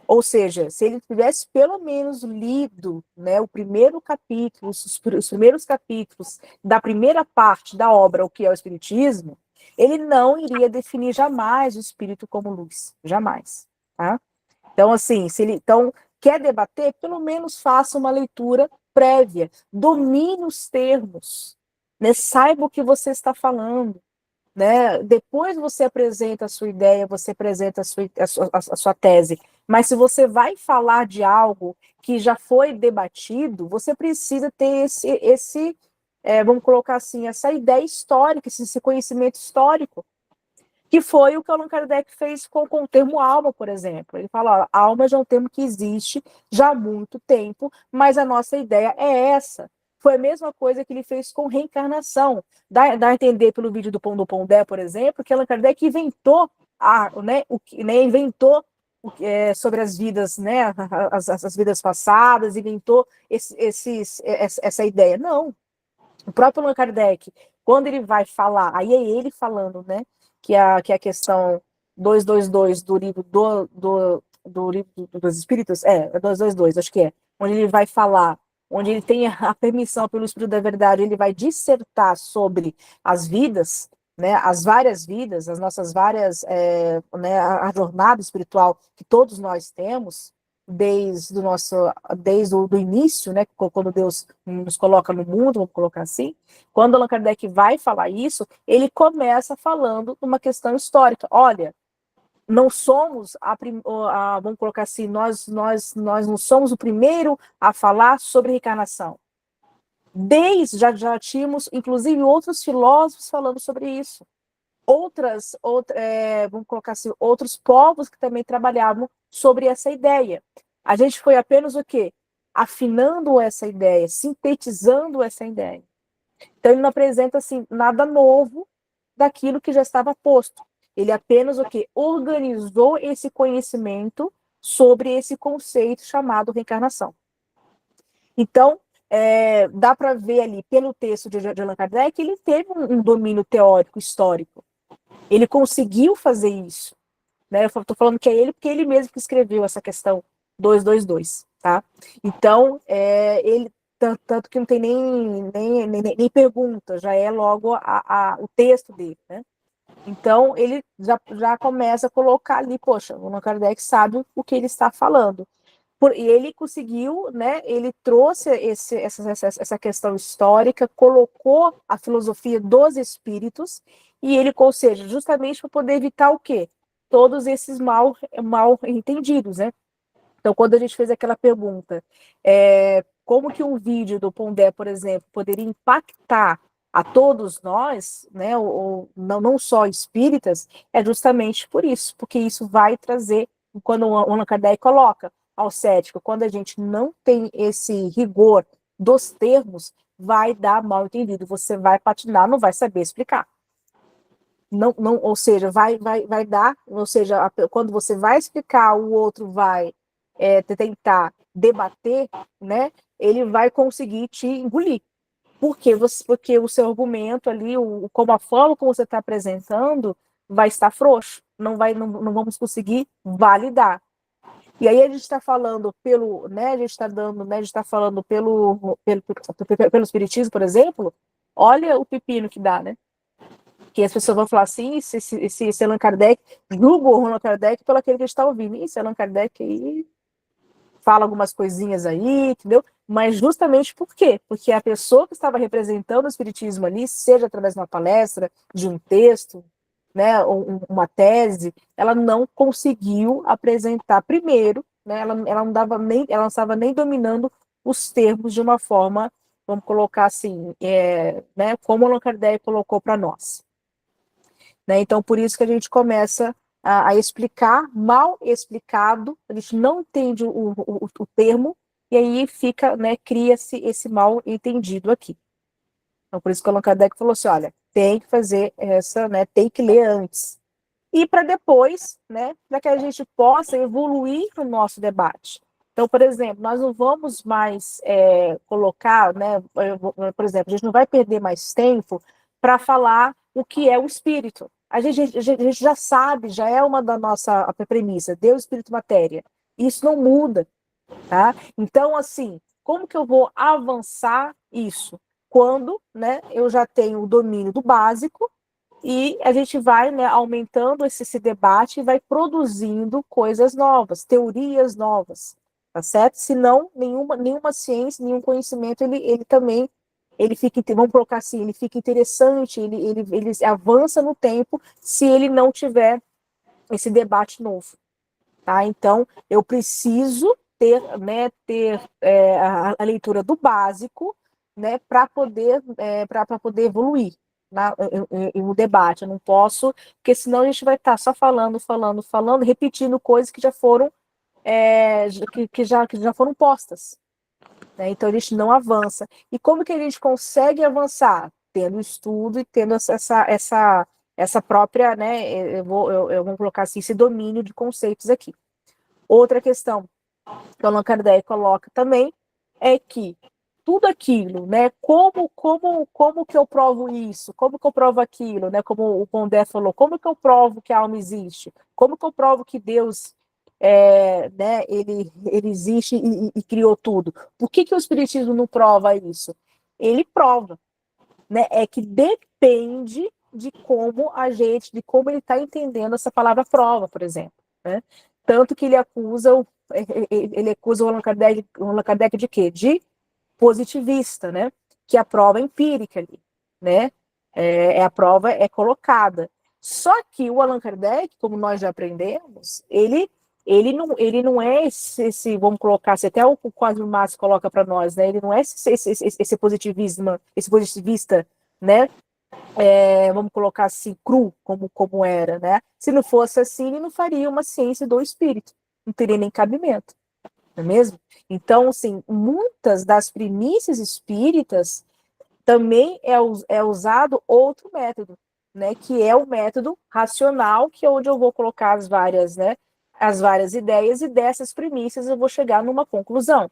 Ou seja, se ele tivesse pelo menos lido, né, o primeiro capítulo, os primeiros capítulos da primeira parte da obra, o que é o Espiritismo, ele não iria definir jamais o Espírito como luz, jamais, tá? Então, assim, se ele quer debater, pelo menos faça uma leitura prévia, domine os termos, né, saiba o que você está falando, né? Depois você apresenta a sua ideia, você apresenta a sua tese, mas se você vai falar de algo que já foi debatido, você precisa ter vamos colocar assim, essa ideia histórica, esse conhecimento histórico, que foi o que Allan Kardec fez com o termo alma, por exemplo. Ele fala, ó, alma já é um termo que existe já há muito tempo, mas a nossa ideia é essa. Foi a mesma coisa que ele fez com reencarnação. Dá a entender pelo vídeo do Pondé, por exemplo, que Allan Kardec inventou, inventou sobre as vidas, né, as vidas passadas, inventou essa ideia. Não. O próprio Allan Kardec, quando ele vai falar, aí é ele falando, né, que a questão 222 do livro do livro dos Espíritos, 222, acho que é, onde ele vai falar, onde ele tem a permissão pelo Espírito da Verdade, ele vai dissertar sobre as vidas, né, as várias vidas, as nossas várias, né, a jornada espiritual que todos nós temos, desde o início, né, quando Deus nos coloca no mundo, vamos colocar assim, quando Allan Kardec vai falar isso, ele começa falando uma questão histórica. Olha, não somos vamos colocar assim, nós não somos o primeiro a falar sobre reencarnação. Já tínhamos, inclusive, outros filósofos falando sobre isso. Vamos colocar assim, outros povos que também trabalhavam sobre essa ideia. A gente foi apenas o quê? Afinando essa ideia, sintetizando essa ideia. Então, ele não apresenta assim, nada novo daquilo que já estava posto. Ele apenas o quê? Organizou esse conhecimento sobre esse conceito chamado reencarnação. Então, dá para ver ali, pelo texto de Allan Kardec, que ele teve um domínio teórico, histórico. Ele conseguiu fazer isso, né? Eu estou falando que é ele, porque ele mesmo que escreveu essa questão 222, tá? Então, ele, tanto que não tem nem pergunta, já é logo o texto dele, né? Então, ele já começa a colocar ali, poxa, o Allan Kardec sabe o que ele está falando. E ele conseguiu, né? Ele trouxe essa questão histórica, colocou a filosofia dos espíritos, e ele, ou seja, justamente para poder evitar o quê? Todos esses mal entendidos, né? Então, quando a gente fez aquela pergunta, como que um vídeo do Pondé, por exemplo, poderia impactar a todos nós, né, ou não só espíritas, é justamente por isso, porque isso vai trazer, quando o Allan Kardec coloca ao cético, quando a gente não tem esse rigor dos termos, vai dar mal entendido, você vai patinar, não vai saber explicar. Não, ou seja, vai dar, ou seja, quando você vai explicar, o outro vai tentar debater, né? Ele vai conseguir te engolir. Porque o seu argumento ali, como a forma como você está apresentando, vai estar frouxo, não vamos conseguir validar. E aí a gente está falando né? A gente está dando, né? A gente está falando pelo espiritismo, por exemplo. Olha o pepino que dá, né? Que as pessoas vão falar assim, se Allan Kardec, julga o Allan Kardec pelo aquele que está ouvindo. Isso, Allan Kardec aí fala algumas coisinhas aí, entendeu? Mas justamente por quê? Porque a pessoa que estava representando o espiritismo ali, seja através de uma palestra, de um texto, né, uma tese, ela não conseguiu apresentar primeiro, né, ela não estava nem dominando os termos de uma forma, vamos colocar assim, né, como Allan Kardec colocou para nós. Né? Então, por isso que a gente começa a explicar, mal explicado, a gente não entende o termo, e aí fica, né, cria-se esse mal entendido aqui. Então, por isso que o Allan Kardec falou assim, olha, tem que fazer essa, né, tem que ler antes. E para depois, né, para que a gente possa evoluir no nosso debate. Então, por exemplo, nós não vamos mais colocar, né, por exemplo, a gente não vai perder mais tempo para falar o que é o espírito. A gente já sabe, já é uma da nossa premissa, Deus, Espírito, Matéria. Isso não muda, tá? Então, assim, como que eu vou avançar isso? Quando, né, eu já tenho o domínio do básico e a gente vai, né, aumentando esse debate e vai produzindo coisas novas, teorias novas, tá certo? Senão, nenhuma ciência, nenhum conhecimento, ele também, ele fica, vamos colocar assim, ele fica interessante, ele avança no tempo se ele não tiver esse debate novo, tá? Então, eu preciso ter, né, a leitura do básico, né, para poder evoluir em um debate. Eu não posso, porque senão a gente vai estar só falando, repetindo coisas que já foram que já foram postas, né? Então a gente não avança. E como que a gente consegue avançar? Tendo estudo e tendo essa própria, né? Eu vou colocar assim, esse domínio de conceitos aqui. Outra questão que o Allan Kardec coloca também é que tudo aquilo, né? Como que eu provo isso? Como que eu provo aquilo, né? Como o Pondé falou, como que eu provo que a alma existe? Como que eu provo que Deus né? Ele existe e criou tudo? Por que o Espiritismo não prova isso? Ele prova, né? É que depende de como ele está entendendo essa palavra prova, por exemplo, né? Tanto que ele acusa o Allan Kardec de quê? De positivista, né? Que a prova é empírica ali, né? A prova é colocada. Só que o Allan Kardec, como nós já aprendemos, ele não é vamos colocar, assim, até o Cosme Márcio coloca para nós, né? Ele não é esse positivista, né? Vamos colocar assim, cru, como era, né? Se não fosse assim, ele não faria uma ciência do espírito, não teria nem cabimento, não é mesmo? Então, assim, muitas das primícias espíritas também é usado outro método, né? Que é o método racional, que é onde eu vou colocar né? As várias ideias, e dessas premissas eu vou chegar numa conclusão.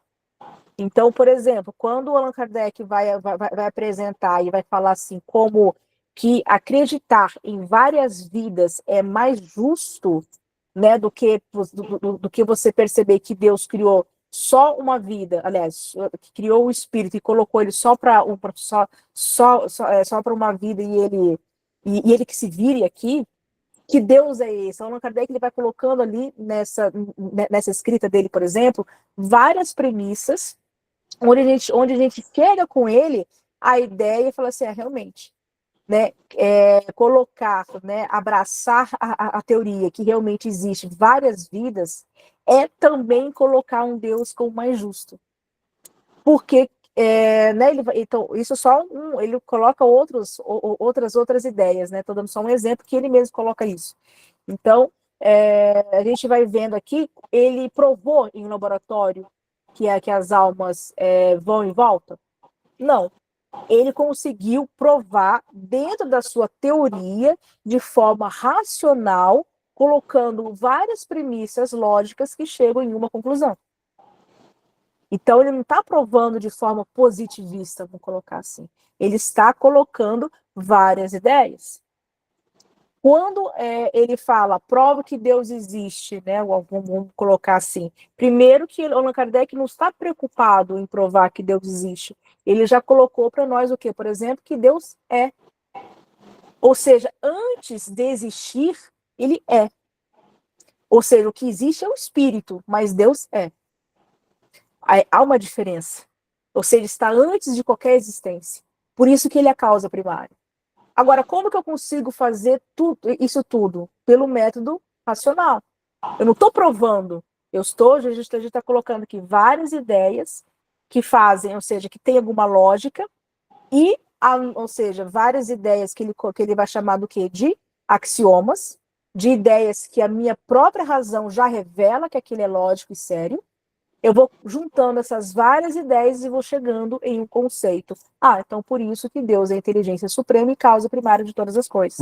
Então, por exemplo, quando o Allan Kardec vai apresentar e vai falar assim, como que acreditar em várias vidas é mais justo, né, do que você perceber que Deus criou só uma vida, aliás, que criou o espírito e colocou ele só para uma vida e ele que se vire aqui, que Deus é esse? O Allan Kardec ele vai colocando ali nessa escrita dele, por exemplo, várias premissas onde a gente chega com ele a ideia e fala assim, realmente, né, colocar, né, abraçar a teoria que realmente existe várias vidas é também colocar um Deus como mais justo. Porque, né, então, isso só ele coloca outras ideias, né, estou dando só um exemplo que ele mesmo coloca isso. Então, a gente vai vendo aqui, ele provou em laboratório que as almas vão e voltam? Não. Ele conseguiu provar dentro da sua teoria, de forma racional, colocando várias premissas lógicas que chegam em uma conclusão. Então, ele não está provando de forma positivista, vamos colocar assim. Ele está colocando várias ideias. Quando ele fala, prova que Deus existe, né? Vamos colocar assim. Primeiro que Allan Kardec não está preocupado em provar que Deus existe. Ele já colocou para nós o quê? Por exemplo, que Deus é. Ou seja, antes de existir, ele é. Ou seja, o que existe é o espírito, mas Deus é. Há uma diferença. Ou seja, está antes de qualquer existência. Por isso que ele é a causa primária. Agora, como que eu consigo fazer isso tudo? Pelo método racional. Eu não estou provando. A gente está colocando aqui várias ideias que fazem, ou seja, que tem alguma lógica, ou seja, várias ideias que ele vai chamar do quê? De axiomas, de ideias que a minha própria razão já revela que aquilo é lógico e sério, eu vou juntando essas várias ideias e vou chegando em um conceito. Então por isso que Deus é a inteligência suprema e causa primária de todas as coisas.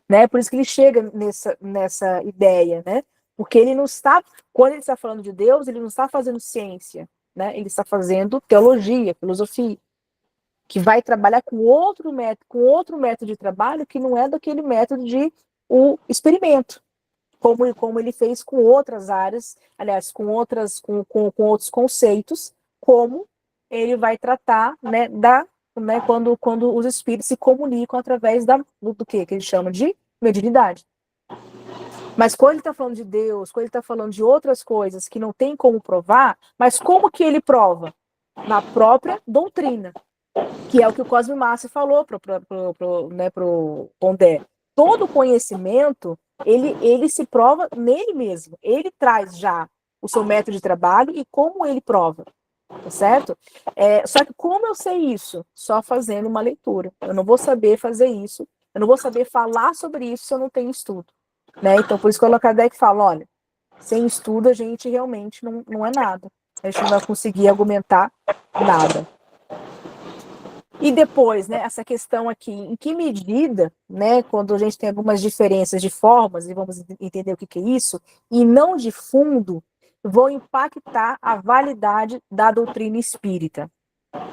Né? Por isso que ele chega nessa ideia, né? Porque ele não está, quando ele está falando de Deus, ele não está fazendo ciência, né? Ele está fazendo teologia, filosofia, que vai trabalhar com outro método de trabalho que não é daquele método de o experimento, como ele fez com outras áreas, aliás, com outros conceitos, como ele vai tratar, né, quando os espíritos se comunicam através do que ele chama de mediunidade. Mas quando ele está falando de Deus, quando ele está falando de outras coisas que não tem como provar, mas como que ele prova? Na própria doutrina, que é o que o Cosme Márcio falou pro Pondé. Todo conhecimento, ele se prova nele mesmo. Ele traz já o seu método de trabalho e como ele prova, tá certo? Só que como eu sei isso? Só fazendo uma leitura. Eu não vou saber fazer isso, eu não vou saber falar sobre isso se eu não tenho estudo. Né? Então, por isso que o Allan Kardec fala, olha, sem estudo a gente realmente não é nada. A gente não vai conseguir argumentar nada. E depois, né, essa questão aqui, em que medida, né, quando a gente tem algumas diferenças de formas, e vamos entender o que é isso, e não de fundo, vão impactar a validade da doutrina espírita.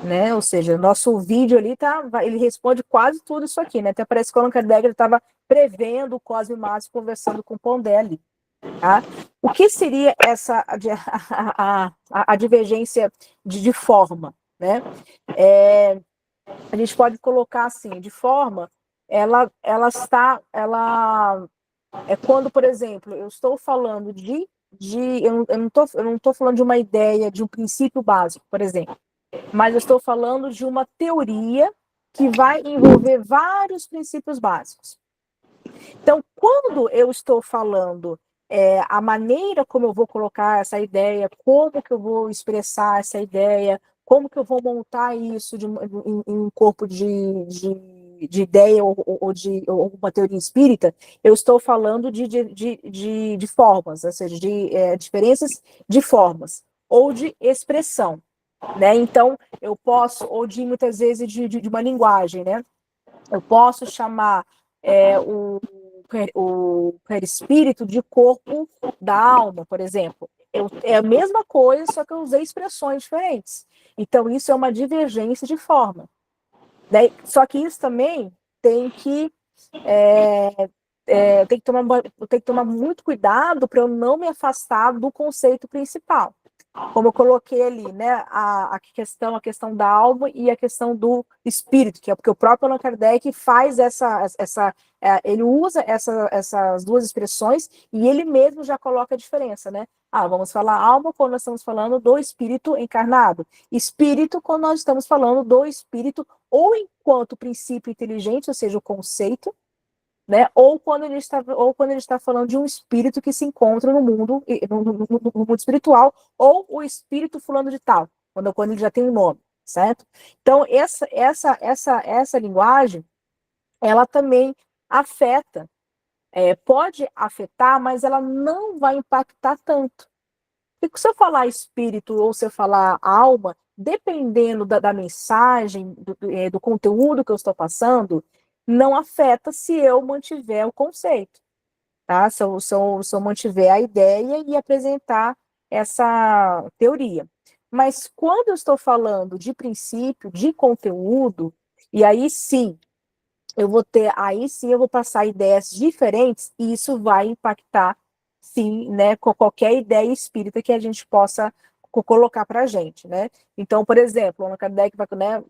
Né? Ou seja, nosso vídeo ali ele responde quase tudo isso aqui, né? Até parece que o Allan Kardec estava prevendo o Cosme Márcio conversando com o Pondé ali. Tá? O que seria a divergência de forma? Né? A gente pode colocar assim, de forma, ela é quando, por exemplo, eu estou falando eu não estou falando de uma ideia, de um princípio básico, por exemplo, mas eu estou falando de uma teoria que vai envolver vários princípios básicos. Então, quando eu estou falando a maneira como eu vou colocar essa ideia, como que eu vou expressar essa ideia, como que eu vou montar isso em um corpo de ideia ou de uma teoria espírita, eu estou falando de formas, ou seja, de diferenças de formas ou de expressão. Né? Então, eu posso, ou muitas vezes de uma linguagem, né? Eu posso chamar o perispírito de corpo da alma, por exemplo. É a mesma coisa, só que eu usei expressões diferentes. Então, isso é uma divergência de forma. Né? Só que isso também tem que eu tenho que tomar muito cuidado para eu não me afastar do conceito principal. Como eu coloquei ali, né, a questão da alma e a questão do espírito, que é porque o próprio Allan Kardec faz ele usa essas duas expressões e ele mesmo já coloca a diferença, né? Vamos falar alma quando nós estamos falando do espírito encarnado, espírito quando nós estamos falando do espírito ou enquanto princípio inteligente, ou seja, o conceito, né? Ou quando ele está falando de um espírito que se encontra no mundo espiritual, ou o espírito fulano de tal, quando ele já tem um nome, certo? Então, essa linguagem, ela também afeta, pode afetar, mas ela não vai impactar tanto. Porque se eu falar espírito ou se eu falar alma, dependendo da mensagem, do conteúdo que eu estou passando, não afeta se eu mantiver o conceito, tá? Se eu mantiver a ideia e apresentar essa teoria. Mas quando eu estou falando de princípio, de conteúdo, e aí sim eu vou passar ideias diferentes e isso vai impactar, sim, né, com qualquer ideia espírita que a gente possa colocar para a gente, né? Então, por exemplo, o Allan Kardec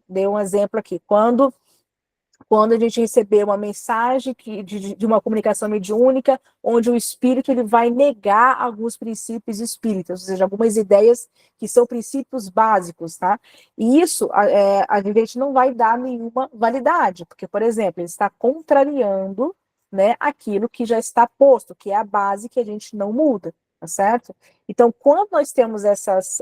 deu um exemplo aqui, quando a gente receber uma mensagem de uma comunicação mediúnica, onde o espírito ele vai negar alguns princípios espíritas, ou seja, algumas ideias que são princípios básicos, tá? E isso a gente não vai dar nenhuma validade, porque, por exemplo, ele está contrariando, né, aquilo que já está posto, que é a base que a gente não muda, tá certo? Então, quando nós temos essas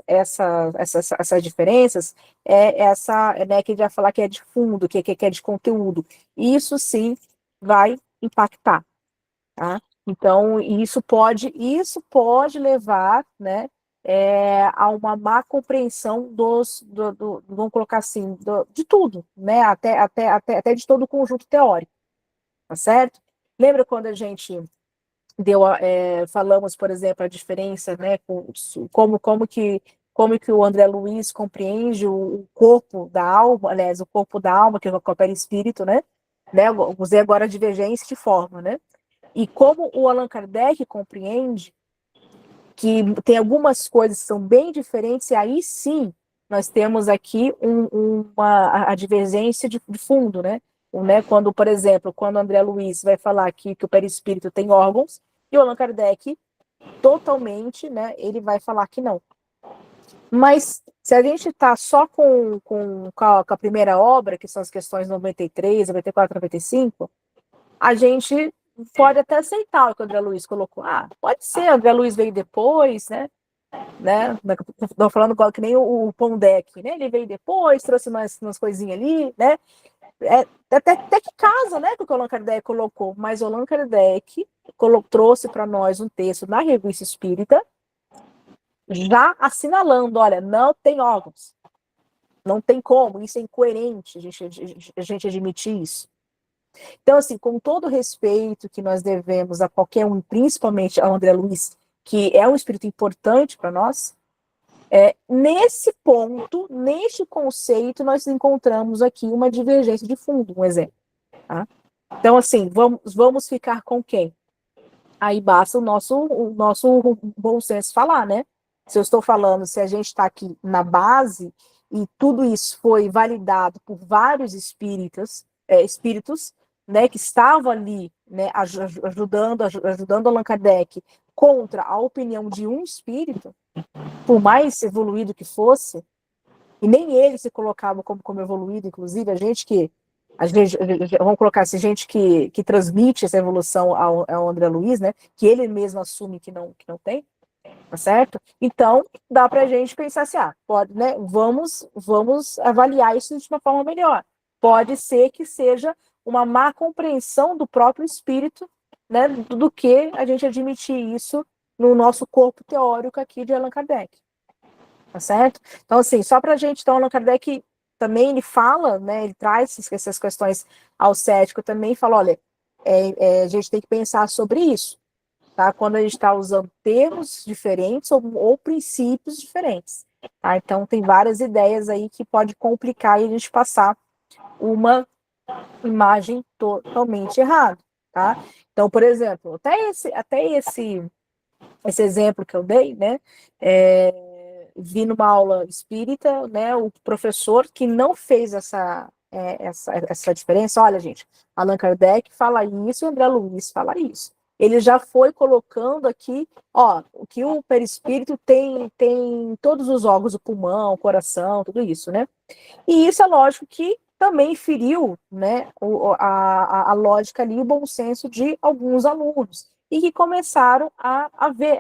diferenças, né, que a gente vai falar que é de fundo, que é de conteúdo, isso sim vai impactar, tá? Então, isso pode levar, né, há uma má compreensão vamos colocar assim, de tudo, né? Até de todo o conjunto teórico, tá certo? Lembra quando a gente falamos, por exemplo, a diferença, né, como que o André Luiz compreende o corpo da alma, aliás, o corpo da alma, que é o perispírito, né? Eu usei agora a divergência de forma, né? E como o Allan Kardec compreende que tem algumas coisas que são bem diferentes, e aí sim nós temos aqui a divergência de fundo, né? Quando, por exemplo, quando o André Luiz vai falar aqui que o perispírito tem órgãos, e o Allan Kardec totalmente, né, ele vai falar que não. Mas se a gente está só com a primeira obra, que são as questões 93, 94, 95, a gente pode até aceitar o que o André Luiz colocou. Ah, pode ser, o André Luiz veio depois, né? Estou falando que nem o Pondec, né? Ele veio depois, trouxe umas coisinhas ali, né? Até que casa, né, com o que o Allan Kardec colocou, mas o Allan Kardec trouxe para nós um texto na Revista Espírita, já assinalando, olha, não tem órgãos, não tem como, isso é incoerente a gente admitir isso. Então, assim, com todo o respeito que nós devemos a qualquer um, principalmente ao André Luiz, que é um espírito importante para nós, nesse ponto, neste conceito, nós encontramos aqui uma divergência de fundo, um exemplo. Tá? Então, assim, vamos ficar com quem? Aí basta o nosso bom senso falar, né? Se eu estou falando, se a gente está aqui na base e tudo isso foi validado por vários espíritos, né, que estavam ali, né, ajudando Allan Kardec contra a opinião de um espírito, por mais evoluído que fosse, e nem ele se colocava como evoluído, inclusive vamos colocar assim, gente que transmite essa evolução ao André Luiz, né, que ele mesmo assume que não tem, tá certo? Então, dá pra gente pensar assim, pode, né, vamos avaliar isso de uma forma melhor. Pode ser que seja uma má compreensão do próprio espírito, né, do que a gente admitir isso no nosso corpo teórico aqui de Allan Kardec. Tá certo? Então, assim, só para a gente, então, Allan Kardec também ele fala, né, ele traz essas questões ao cético também, fala, olha, a gente tem que pensar sobre isso, tá? Quando a gente está usando termos diferentes ou princípios diferentes, tá? Então, tem várias ideias aí que pode complicar e a gente passar uma imagem totalmente errada, tá? Então, por exemplo, até esse exemplo que eu dei, né, vi numa aula espírita, né, o professor que não fez essa diferença, olha, gente, Allan Kardec fala isso e André Luiz fala isso. Ele já foi colocando aqui, que o perispírito tem todos os órgãos, o pulmão, o coração, tudo isso, né? E isso é lógico que também feriu, né, a lógica ali, o bom senso de alguns alunos, e que começaram a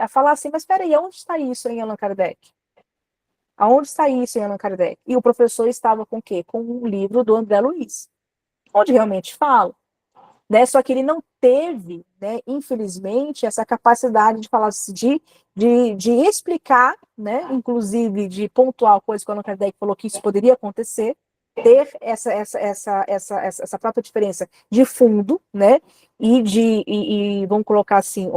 falar assim, mas espera aí, onde está isso em Allan Kardec? Aonde está isso em Allan Kardec? E o professor estava com o quê? Com um livro do André Luiz, onde realmente fala, né? Só que ele não teve, né, infelizmente, essa capacidade de falar de explicar, né, inclusive de pontuar coisas que o Allan Kardec falou que isso poderia acontecer, ter essa própria diferença de fundo, né, e vamos colocar assim,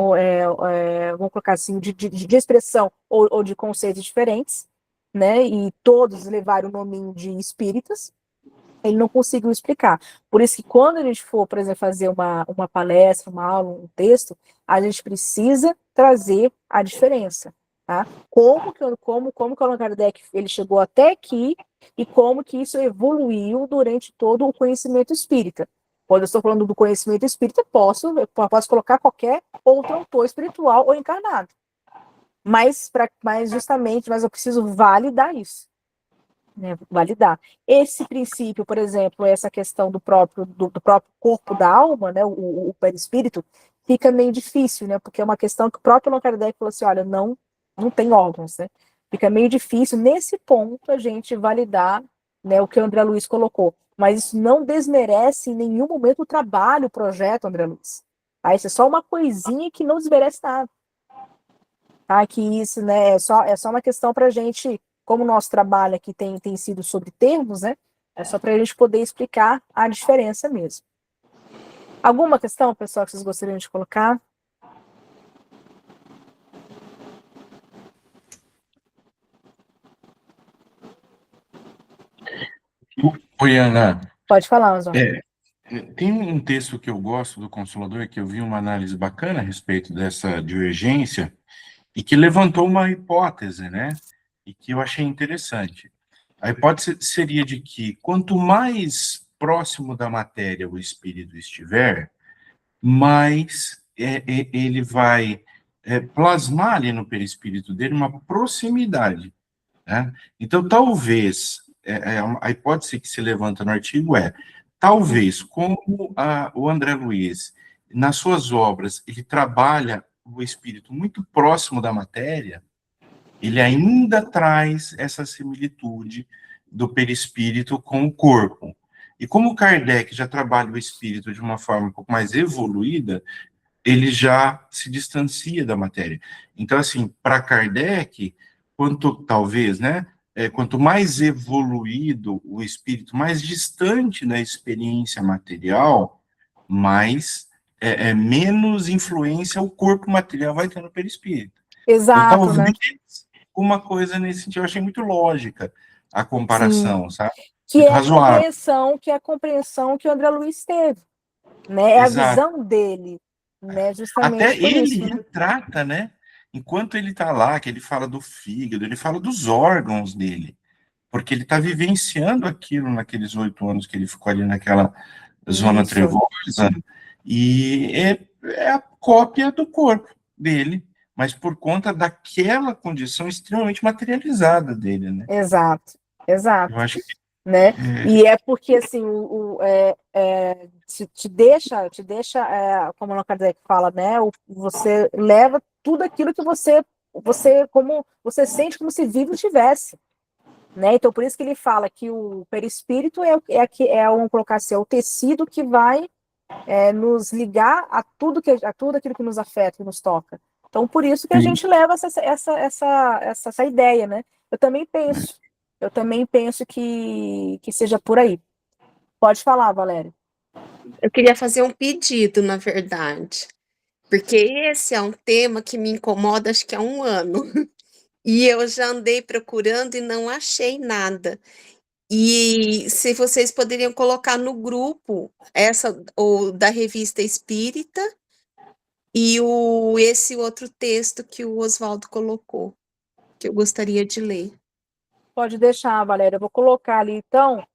de expressão ou de conceitos diferentes, né, e todos levaram o nome de espíritas. Ele não conseguiu explicar. Por isso que quando a gente for, por exemplo, fazer uma palestra, uma aula, um texto, a gente precisa trazer a diferença, tá? Como que o Allan Kardec ele chegou até aqui e como que isso evoluiu durante todo o conhecimento espírita. Quando eu estou falando do conhecimento espírita, eu posso colocar qualquer outro autor espiritual ou encarnado. Mas eu preciso validar isso. Né, validar. Esse princípio, por exemplo, essa questão do próprio corpo da alma, né, o perispírito, fica meio difícil, né, porque é uma questão que o próprio Allan Kardec falou assim, olha, não tem órgãos, né, fica meio difícil, nesse ponto, a gente validar, né, o que o André Luiz colocou, mas isso não desmerece em nenhum momento o trabalho, o projeto André Luiz, tá? Isso é só uma coisinha que não desmerece nada. tá? Que isso, né, é só uma questão para a gente, como o nosso trabalho aqui tem sido sobre termos, né? É só para a gente poder explicar a diferença mesmo. Alguma questão, pessoal, que vocês gostariam de colocar? Oi, Ana. Pode falar, Oswaldo. Tem um texto que eu gosto do Consolador, que eu vi uma análise bacana a respeito dessa divergência, e que levantou uma hipótese, né? E que eu achei interessante. A hipótese seria de que quanto mais próximo da matéria o espírito estiver, mais ele vai plasmar ali no perispírito dele uma proximidade, né? Então, talvez, a hipótese que se levanta no artigo talvez, como o André Luiz, nas suas obras, ele trabalha o espírito muito próximo da matéria, ele ainda traz essa similitude do perispírito com o corpo. E como Kardec já trabalha o espírito de uma forma um pouco mais evoluída, ele já se distancia da matéria. Então, assim, para Kardec, talvez, né, quanto mais evoluído o espírito, mais distante da experiência material, mais menos influência o corpo material vai ter no perispírito. Então, Exato, talvez né? uma coisa nesse sentido, eu achei muito lógica a Sim. comparação, sabe? Que Muito é razoável. a compreensão que o André Luiz teve, né? É a Exato. visão dele, né? Até Justamente por isso, ele né? retrata, né? Enquanto ele está lá, que ele fala do fígado, ele fala dos órgãos dele, porque ele está vivenciando aquilo naqueles 8 anos que ele ficou ali naquela zona Isso. trevosa, e é a cópia do corpo dele, mas por conta daquela condição extremamente materializada dele, né? Exato, Eu exato, acho que né? E é porque assim te deixa como o Kardec fala, né? Você leva tudo aquilo que você sente como se vivo tivesse, né? Então por isso que ele fala que o perispírito vamos colocar assim, é o tecido que vai nos ligar a tudo aquilo que nos afeta, que nos toca. Então, por isso que a gente leva essa ideia, né? Eu também penso que seja por aí. Pode falar, Valéria. Eu queria fazer um pedido, na verdade, porque esse é um tema que me incomoda, acho que há um ano, e eu já andei procurando e não achei nada. E se vocês poderiam colocar no grupo essa ou da Revista Espírita e esse outro texto que o Oswaldo colocou, que eu gostaria de ler. Pode deixar, Valéria. Eu vou colocar ali, então,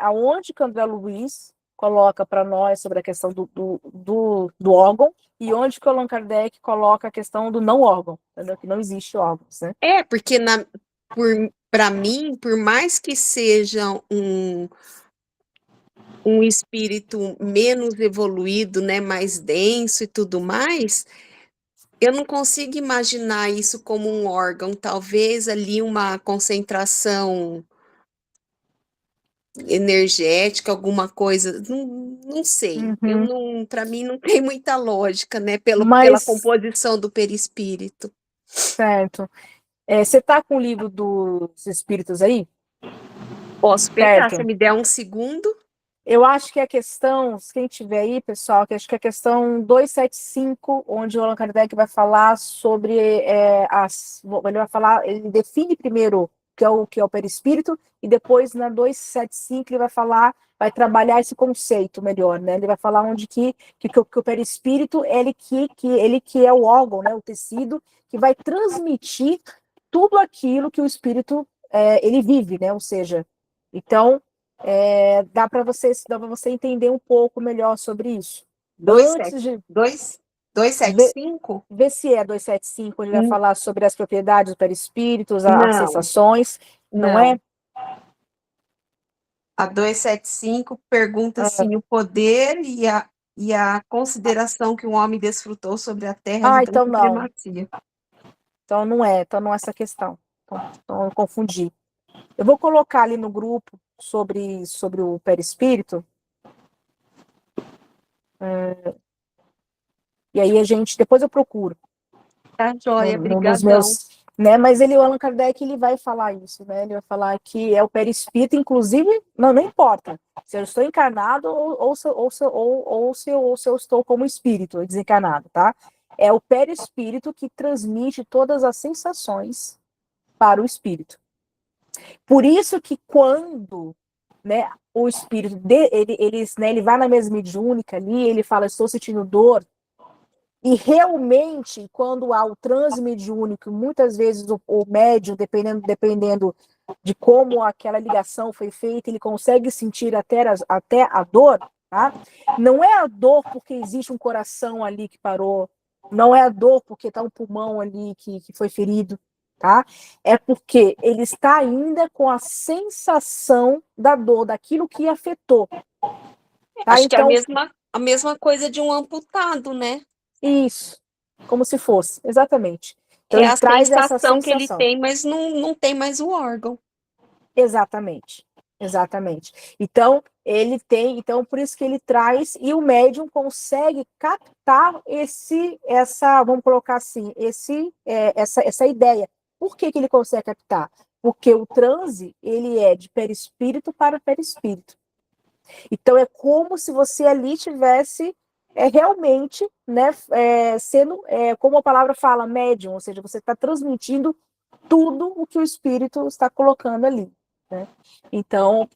aonde que o André Luiz coloca para nós sobre a questão do órgão e onde que o Allan Kardec coloca a questão do não órgão, entendeu? Que não existe órgãos, né? Porque para mim, por mais que seja um espírito menos evoluído, né, mais denso e tudo mais, eu não consigo imaginar isso como um órgão, talvez ali uma concentração energética, alguma coisa, não sei. Para mim não tem muita lógica, né, pela Mas, composição do perispírito. certo. Você está com o livro dos Espíritos aí? Posso pegar, Certo. se me der um segundo? Eu acho que a questão, quem tiver aí, pessoal, que acho que a questão 275, onde o Allan Kardec vai falar sobre ele define primeiro o que é o perispírito, e depois na 275 ele vai trabalhar esse conceito melhor, né? Ele vai falar onde que o perispírito ele que é o órgão, né? O tecido que vai transmitir tudo aquilo que o espírito ele vive, né? Ou seja, então dá para você entender um pouco melhor sobre isso. Antes de 275? ver se é 275, onde ele vai falar sobre as propriedades do perispírito, as Não, sensações, não é? A 275 pergunta assim, o poder e a consideração que o homem desfrutou sobre a terra de Então tanta não. primacia. Então não é essa questão. Então eu confundi. Eu vou colocar ali no grupo sobre o perispírito. E aí depois eu procuro. Tá joia, nos brigadão. meus, né? Mas o Allan Kardec, ele vai falar isso, né? Ele vai falar que é o perispírito, inclusive, não importa se eu estou encarnado ou se eu estou como espírito desencarnado, tá? É o perispírito que transmite todas as sensações para o espírito. Por isso que quando, né, o espírito ele vai na mesa mediúnica ali, ele fala, estou sentindo dor, e realmente, quando há o transe mediúnico, muitas vezes o médium, dependendo de como aquela ligação foi feita, ele consegue sentir até a dor, tá? Não é a dor porque existe um coração ali que parou, não é a dor porque está um pulmão ali que foi ferido, tá? É porque ele está ainda com a sensação da dor, daquilo que afetou. Tá? Acho que é então, a mesma coisa de um amputado, né? Isso, como se fosse, exatamente. Então, É ele a traz essa sensação que ele sensação. tem, mas não tem mais o órgão. Exatamente, exatamente. Então, ele tem, então por isso que ele traz, e o médium consegue captar vamos colocar assim, essa ideia. Por que ele consegue captar? Porque o transe, ele é de perispírito para perispírito. Então, é como se você ali tivesse realmente, né, sendo, como a palavra fala, médium, ou seja, você está transmitindo tudo o que o espírito está colocando ali. Né? Então,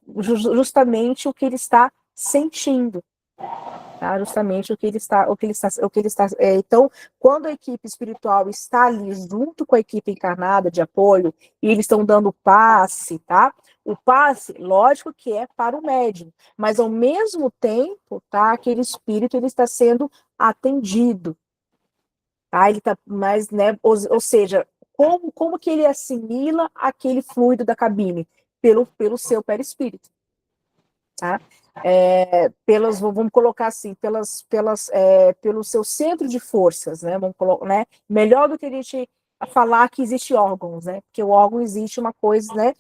justamente o que ele está sentindo. Tá? Justamente o que ele está. Então, quando a equipe espiritual está ali junto com a equipe encarnada de apoio, e eles estão dando passe, tá? O passe, lógico que é para o médium, mas ao mesmo tempo, tá? Aquele espírito ele está sendo atendido. Tá? Ele tá mais, né? Ou seja, como que ele assimila aquele fluido da cabine? Pelo seu perispírito. Tá? Vamos colocar assim, pelo seu centro de forças, né? Vamos colocar, né? Melhor do que a gente falar que existe órgãos, né? Porque o órgão existe uma coisa, né?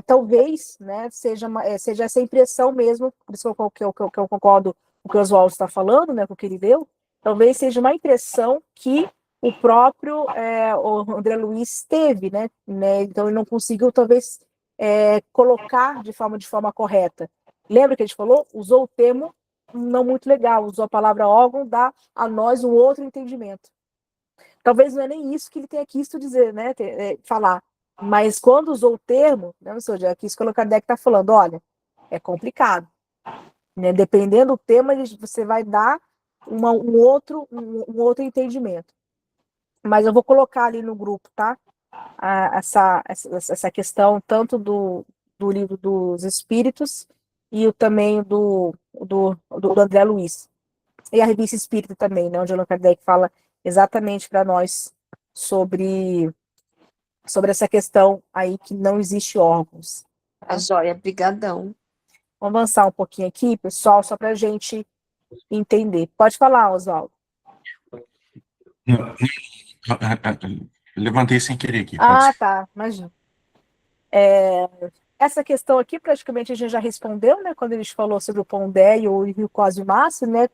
Talvez, né? Seja essa impressão mesmo, por isso que eu concordo com o que o Oswaldo está falando, né? Com o que ele deu, talvez seja uma impressão que o próprio o André Luiz teve, né? Então ele não conseguiu, talvez, colocar de forma correta. Lembra que a gente falou? Usou o termo não muito legal, usou a palavra órgão, dá a nós um outro entendimento. Talvez não é nem isso que ele tenha quis dizer, né? Falar. Mas quando usou o termo, né, aqui isso que o Kardec está falando, olha, é complicado. Né? Dependendo do tema, você vai dar um outro entendimento. Mas eu vou colocar ali no grupo, tá? Essa questão tanto do livro dos Espíritos e também do André Luiz. E a revista Espírita também, né, onde o Allan Kardec fala exatamente para nós sobre essa questão aí que não existe órgãos. Tá joia, brigadão. Vamos avançar um pouquinho aqui, pessoal, só para a gente entender. Pode falar, Oswaldo. Levantei sem querer aqui. Tá, imagina. Essa questão aqui, praticamente, a gente já respondeu, né, quando a gente falou sobre o Pondé e o Rio Cosme Márcio, né,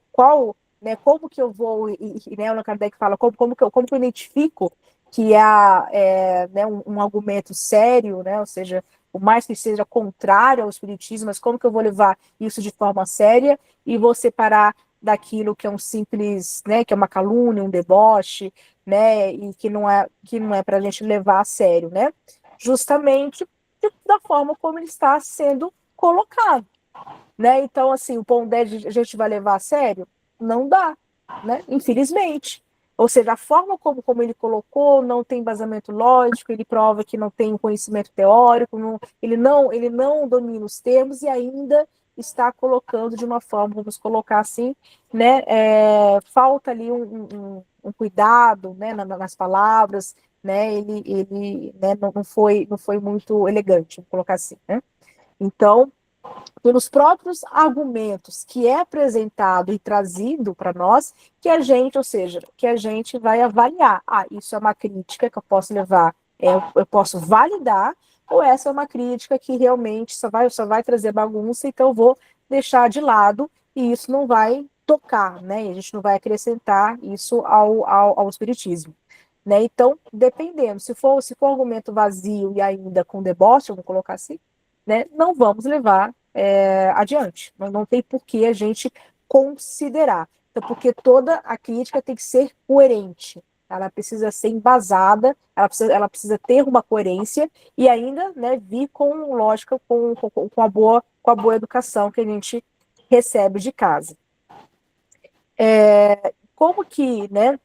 como que eu vou, né, o Allan Kardec fala, como que eu identifico que né, um argumento sério, né, ou seja, por mais que seja contrário ao espiritismo, mas como que eu vou levar isso de forma séria e vou separar daquilo que é um simples, né, que é uma calúnia, um deboche, né, e que não é para a gente levar a sério, né, justamente da forma como ele está sendo colocado, né? Então, assim, o Pondé a gente vai levar a sério? Não dá, né? Infelizmente. Ou seja, a forma como ele colocou não tem embasamento lógico, ele prova que não tem conhecimento teórico, ele não domina os termos e ainda está colocando de uma forma, vamos colocar assim, né? Falta ali um cuidado, né, nas palavras, né? Ele né, não foi muito elegante, vamos colocar assim, né? Então, pelos próprios argumentos que é apresentado e trazido para nós, que a gente vai avaliar. Isso é uma crítica que eu posso levar, eu posso validar, ou essa é uma crítica que realmente só vai trazer bagunça, então eu vou deixar de lado e isso não vai tocar, né? E a gente não vai acrescentar isso ao espiritismo. né? Então, dependendo, se for argumento vazio e ainda com deboche, vamos colocar assim, né? Não vamos levar adiante. Não tem por que a gente considerar. Então, porque toda a crítica tem que ser coerente. Ela precisa ser embasada, ela precisa ter uma coerência e ainda, né, vir com lógica, com a boa educação que a gente recebe de casa. Como que, né,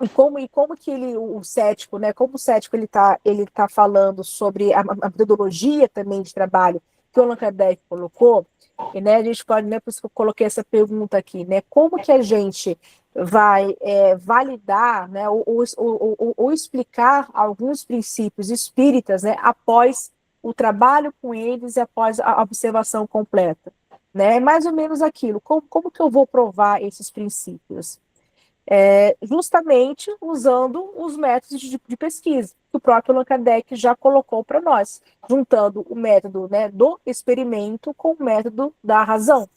e como que o cético, né, como o cético ele tá falando sobre a metodologia também de trabalho que o Allan Kardec colocou, e, né, a gente pode, né, por isso que eu coloquei essa pergunta aqui, né, como que a gente vai validar, né, ou explicar alguns princípios espíritas, né, após o trabalho com eles e após a observação completa, né, é mais ou menos aquilo, como que eu vou provar esses princípios? Justamente usando os métodos de pesquisa, que o próprio Allan Kardec já colocou para nós, juntando o método, né, do experimento com o método da razão.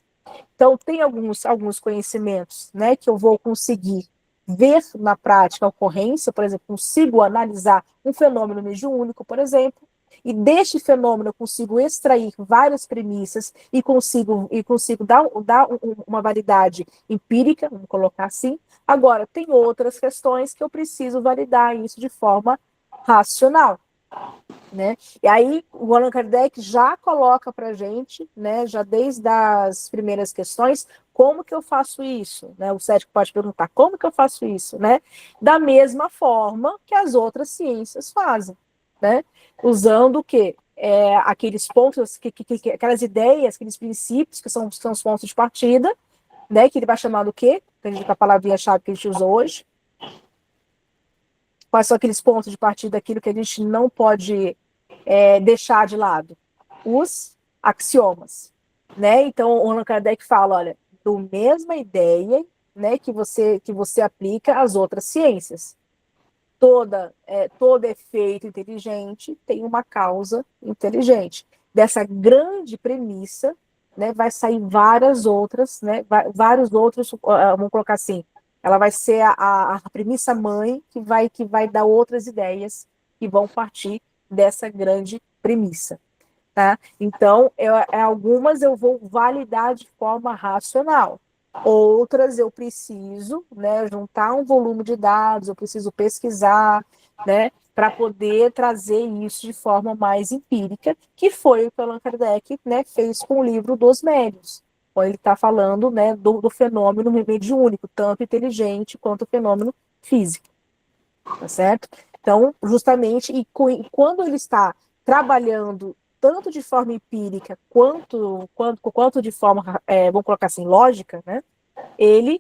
Então, tem alguns conhecimentos, né, que eu vou conseguir ver na prática a ocorrência, por exemplo, consigo analisar um fenômeno mediúnico, por exemplo, e deste fenômeno eu consigo extrair várias premissas e consigo dar uma validade empírica, vamos colocar assim. Agora, tem outras questões que eu preciso validar isso de forma racional, né? E aí o Allan Kardec já coloca para a gente, né, já desde as primeiras questões, como que eu faço isso, né? O cético pode perguntar, como que eu faço isso, né? Da mesma forma que as outras ciências fazem, né? Usando o quê? Aqueles pontos, aquelas ideias, aqueles princípios que são os pontos de partida, né? Que ele vai chamar do quê? Com a palavrinha-chave que a gente usou hoje. Quais são aqueles pontos de partida daquilo que a gente não pode deixar de lado? Os axiomas, né? Então, o Allan Kardec fala, olha, do mesma ideia, né, que você aplica às outras ciências. Todo efeito inteligente tem uma causa inteligente. Dessa grande premissa, né, vai sair várias outras, né, vários outros, vamos colocar assim, ela vai ser a premissa mãe que vai dar outras ideias que vão partir dessa grande premissa, tá? Então, algumas eu vou validar de forma racional, outras eu preciso, né, juntar um volume de dados, eu preciso pesquisar, né, para poder trazer isso de forma mais empírica, que foi o que o Allan Kardec, né, fez com o livro dos médiuns, quando ele está falando, né, do fenômeno mediúnico, tanto inteligente quanto o fenômeno físico, tá certo? Então, justamente, quando ele está trabalhando tanto de forma empírica quanto de forma, vamos colocar assim, lógica, né? Ele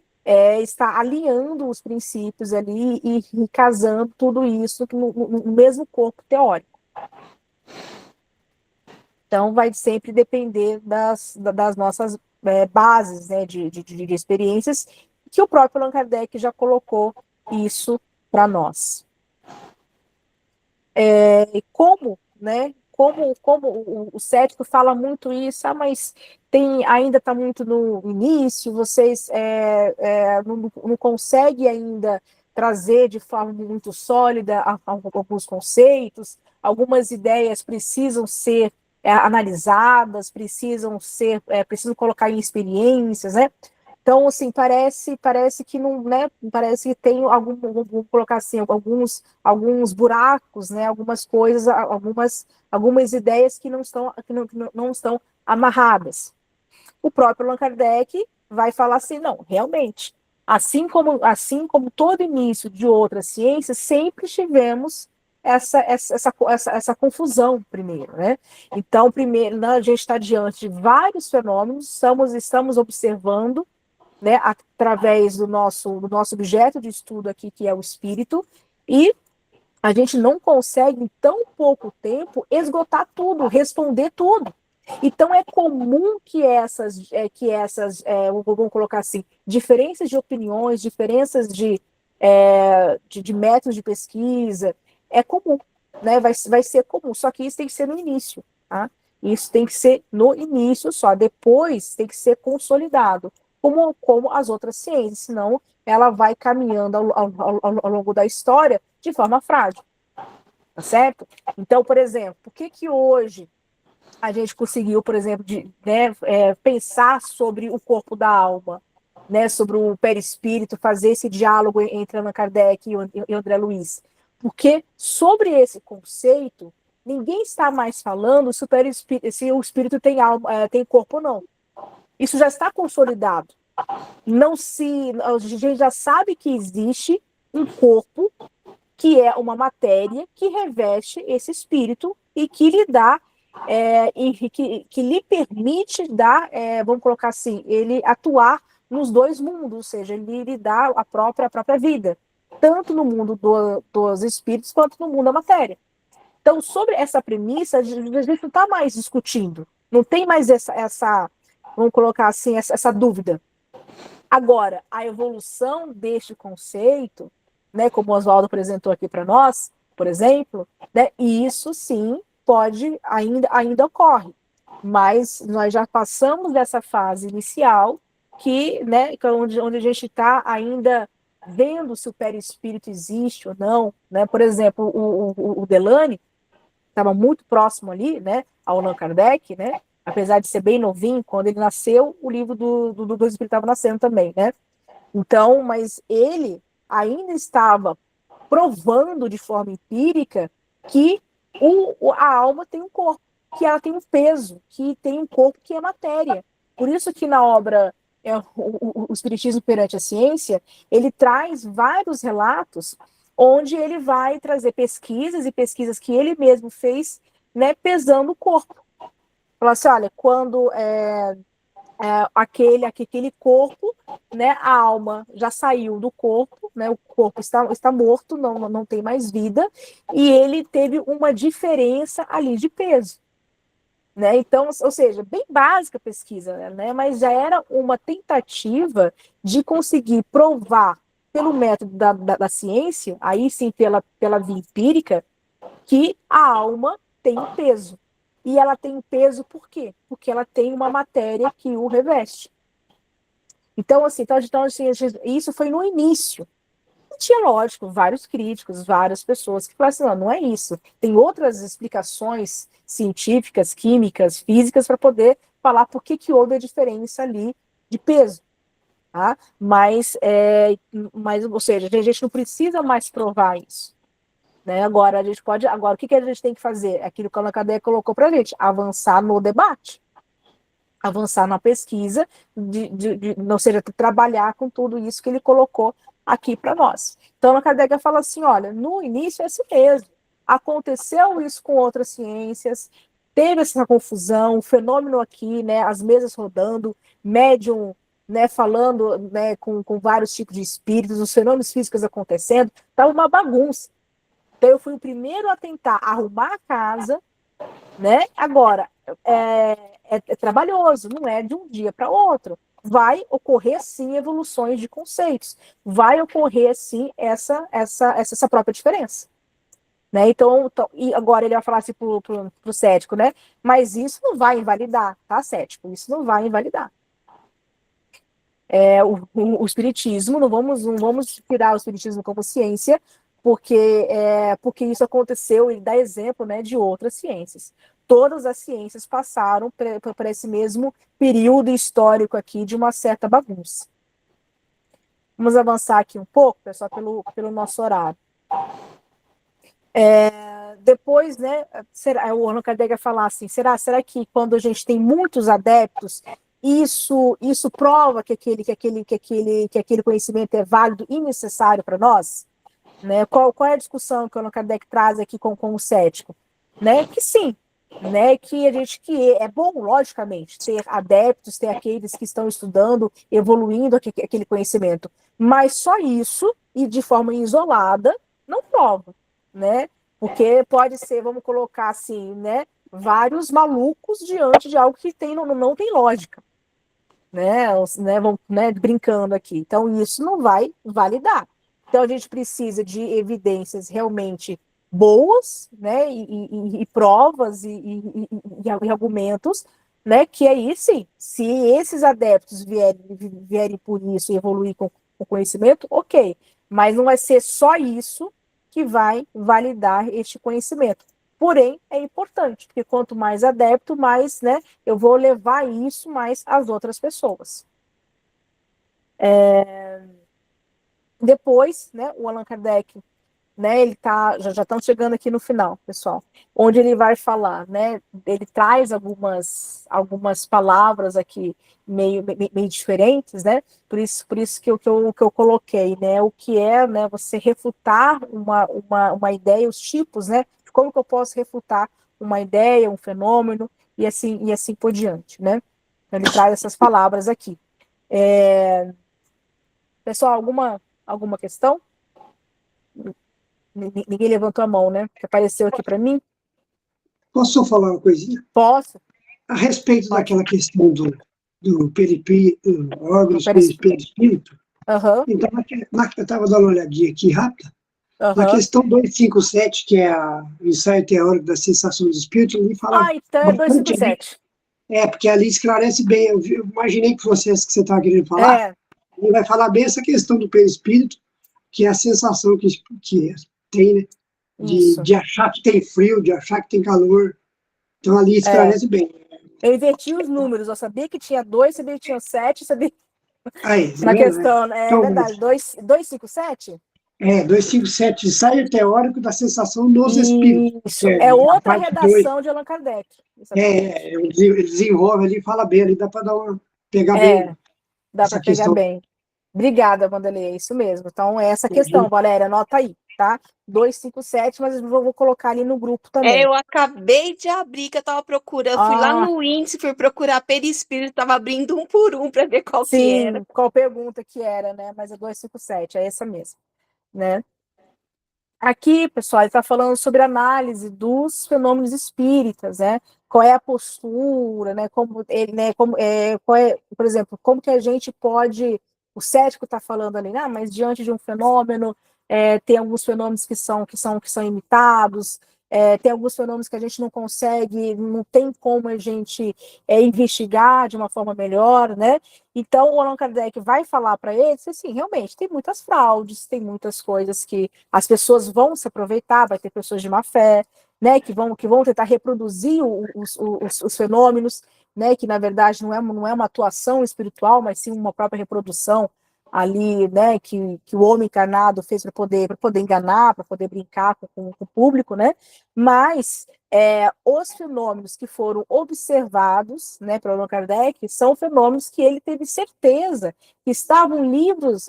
está alinhando os princípios ali e casando tudo isso no mesmo corpo teórico. Então, vai sempre depender das nossas bases, né, de experiências, que o próprio Allan Kardec já colocou isso para nós. Como o cético fala muito isso, mas ainda está muito no início, vocês não conseguem ainda trazer de forma muito sólida alguns conceitos, algumas ideias precisam ser analisadas, precisam colocar em experiências, né? Então, assim, parece que não, né? Parece que tem vamos colocar assim, alguns buracos, né? Algumas coisas, algumas ideias que não estão amarradas. O próprio Allan Kardec vai falar assim, não, realmente, assim como todo início de outras ciências, sempre tivemos essa confusão primeiro, né? Então, primeiro, a gente está diante de vários fenômenos, estamos observando, né, através do nosso objeto de estudo aqui, que é o espírito, e a gente não consegue, em tão pouco tempo, esgotar tudo, responder tudo. Então, é comum que vamos colocar assim, diferenças de opiniões, diferenças de métodos de pesquisa, é comum, né? Vai ser comum, só que isso tem que ser no início, tá? Isso tem que ser no início só, depois tem que ser consolidado, como as outras ciências, senão ela vai caminhando ao longo da história de forma frágil, tá certo? Então, por exemplo, por que hoje a gente conseguiu, por exemplo, pensar sobre o corpo da alma, né, sobre o perispírito, fazer esse diálogo entre Allan Kardec e André Luiz? Porque sobre esse conceito, ninguém está mais falando se o espírito tem alma, tem corpo ou não. Isso já está consolidado. A gente já sabe que existe um corpo que é uma matéria que reveste esse espírito e que lhe dá que lhe permite dar, vamos colocar assim, ele atuar nos dois mundos, ou seja, ele lhe dá a própria vida, tanto no mundo dos espíritos quanto no mundo da matéria. Então, sobre essa premissa, a gente não está mais discutindo, não tem mais essa vamos colocar assim, essa dúvida. Agora, a evolução deste conceito, né, como o Oswaldo apresentou aqui para nós, por exemplo, né, isso sim ainda ocorre, mas nós já passamos dessa fase inicial né, onde a gente está ainda vendo se o perispírito existe ou não, né? Por exemplo, o Delany estava muito próximo ali, né, ao Allan Kardec, né? Apesar de ser bem novinho, quando ele nasceu, o livro do espírito estava nascendo também, né? Então, mas ele ainda estava provando de forma empírica que a alma tem um corpo, que ela tem um peso, que tem um corpo que é matéria. Por isso que na obra o Espiritismo perante a Ciência, ele traz vários relatos onde ele vai trazer pesquisas e pesquisas que ele mesmo fez, né, pesando o corpo. Falar assim, olha, quando aquele corpo, né, a alma já saiu do corpo, né, o corpo está morto, não tem mais vida, e ele teve uma diferença ali de peso. Né? Então, ou seja, bem básica a pesquisa, né? Mas já era uma tentativa de conseguir provar, pelo método da ciência, aí sim pela via empírica, que a alma tem um peso. E ela tem um peso por quê? Porque ela tem uma matéria que o reveste. Então, assim, isso foi no início. E tinha, lógico, vários críticos, várias pessoas que falaram assim, não é isso. Tem outras explicações científicas, químicas, físicas, para poder falar por que houve a diferença ali de peso. Tá? Mas, ou seja, a gente não precisa mais provar isso. Né? Agora, o que a gente tem que fazer? Aquilo que a Allan Kardec colocou para a gente, avançar no debate, avançar na pesquisa, ou seja, trabalhar com tudo isso que ele colocou aqui para nós. Então, Allan Kardec fala assim, olha, no início é assim mesmo, aconteceu isso com outras ciências, teve essa confusão, o fenômeno aqui, né, as mesas rodando, médium, né, falando, né, com vários tipos de espíritos, os fenômenos físicos acontecendo, estava uma bagunça. Então, eu fui o primeiro a tentar arrumar a casa, né? Agora, é trabalhoso, não é de um dia para outro. Vai ocorrer, sim, evoluções de conceitos. Vai ocorrer, sim, essa própria diferença. Né? Então, e agora ele vai falar assim para o cético, né? Mas isso não vai invalidar, tá, cético? Isso não vai invalidar. O espiritismo, não vamos tirar o espiritismo como ciência, porque isso aconteceu, ele dá exemplo, né, de outras ciências. Todas as ciências passaram por esse mesmo período histórico aqui de uma certa bagunça. Vamos avançar aqui um pouco, pessoal, pelo nosso horário. Depois, né, o Allan Kardec vai falar assim, será que quando a gente tem muitos adeptos, isso prova que aquele conhecimento é válido e necessário para nós? Né? Qual é a discussão que o Allan Kardec traz aqui com o cético? Né? Que sim, né? Que é bom, logicamente, ter adeptos, ter aqueles que estão estudando, evoluindo aquele conhecimento, mas só isso, e de forma isolada, não prova, né? Porque pode ser, vamos colocar assim, né, vários malucos diante de algo que não tem lógica, né, brincando aqui. Então, isso não vai validar. Então, a gente precisa de evidências realmente boas, né, e provas e argumentos, né, que aí sim, se esses adeptos vierem por isso e evoluir o conhecimento, ok, mas não vai ser só isso que vai validar este conhecimento. Porém, é importante, porque quanto mais adepto, mais, né, eu vou levar isso mais às outras pessoas. Depois, né, o Allan Kardec, né, ele tá, já estamos chegando aqui no final, pessoal, onde ele vai falar, né, ele traz algumas palavras aqui meio diferentes, né, por isso que eu coloquei, né, o que é, né, você refutar uma ideia, os tipos, né, como que eu posso refutar uma ideia, um fenômeno, e assim por diante, né, então, ele traz essas palavras aqui. Pessoal, alguma questão? Ninguém levantou a mão, né? Que apareceu aqui para mim. Posso só falar uma coisinha? Posso? A respeito Pode. daquela questão do órgãos perispírito, Aham, então, eu estava dando uma olhadinha aqui rápida, na aham. questão 257, que é o ensaio teórico da sensação do espírito, ele fala Então é bastante bem. 257. Porque ali esclarece bem, eu imaginei que fosse essa que você estava querendo falar, É, ele vai falar bem essa questão do perispírito, que é a sensação que tem, né? isso. De achar que tem frio, de achar que tem calor. Então ali esclarece bem. Eu inverti os números, eu sabia que tinha 2, sabia que tinha 7, sabia Aí, tá na vendo, né? questão, é Então, verdade, 257? 257, ensaio teórico da sensação nos espíritos. Isso, É, é a outra parte 2. redação de Allan Kardec. Exatamente. Ele desenvolve ali, fala bem ali, dá para pegar É, bem dá essa para pegar questão. bem. Obrigada, Wanderlei, é isso mesmo. Então, é essa questão, Valéria, anota aí, tá? 257, mas eu vou colocar ali no grupo também. Eu acabei de abrir, que eu estava procurando. Fui lá no índice, fui procurar perispírito, estava abrindo um por um para ver qual que era. Sim, qual pergunta que era, né? Mas é 257, é essa mesmo, né? Aqui, pessoal, ele está falando sobre análise dos fenômenos espíritas, né? Qual é a postura, né? Como ele, né? Qual é, por exemplo, como que a gente pode. O cético está falando ali, mas diante de um fenômeno, tem alguns fenômenos que são imitados, tem alguns fenômenos que a gente não consegue, não tem como a gente investigar de uma forma melhor, né? Então, o Allan Kardec vai falar para eles, assim, realmente, tem muitas fraudes, tem muitas coisas que as pessoas vão se aproveitar, vai ter pessoas de má fé, né, que vão tentar reproduzir os fenômenos, né, que na verdade não é uma atuação espiritual, mas sim uma própria reprodução ali, né, que o homem encarnado fez para poder enganar, para poder brincar com o público, né, mas os fenômenos que foram observados, né, pelo Allan Kardec, são fenômenos que ele teve certeza que estavam livres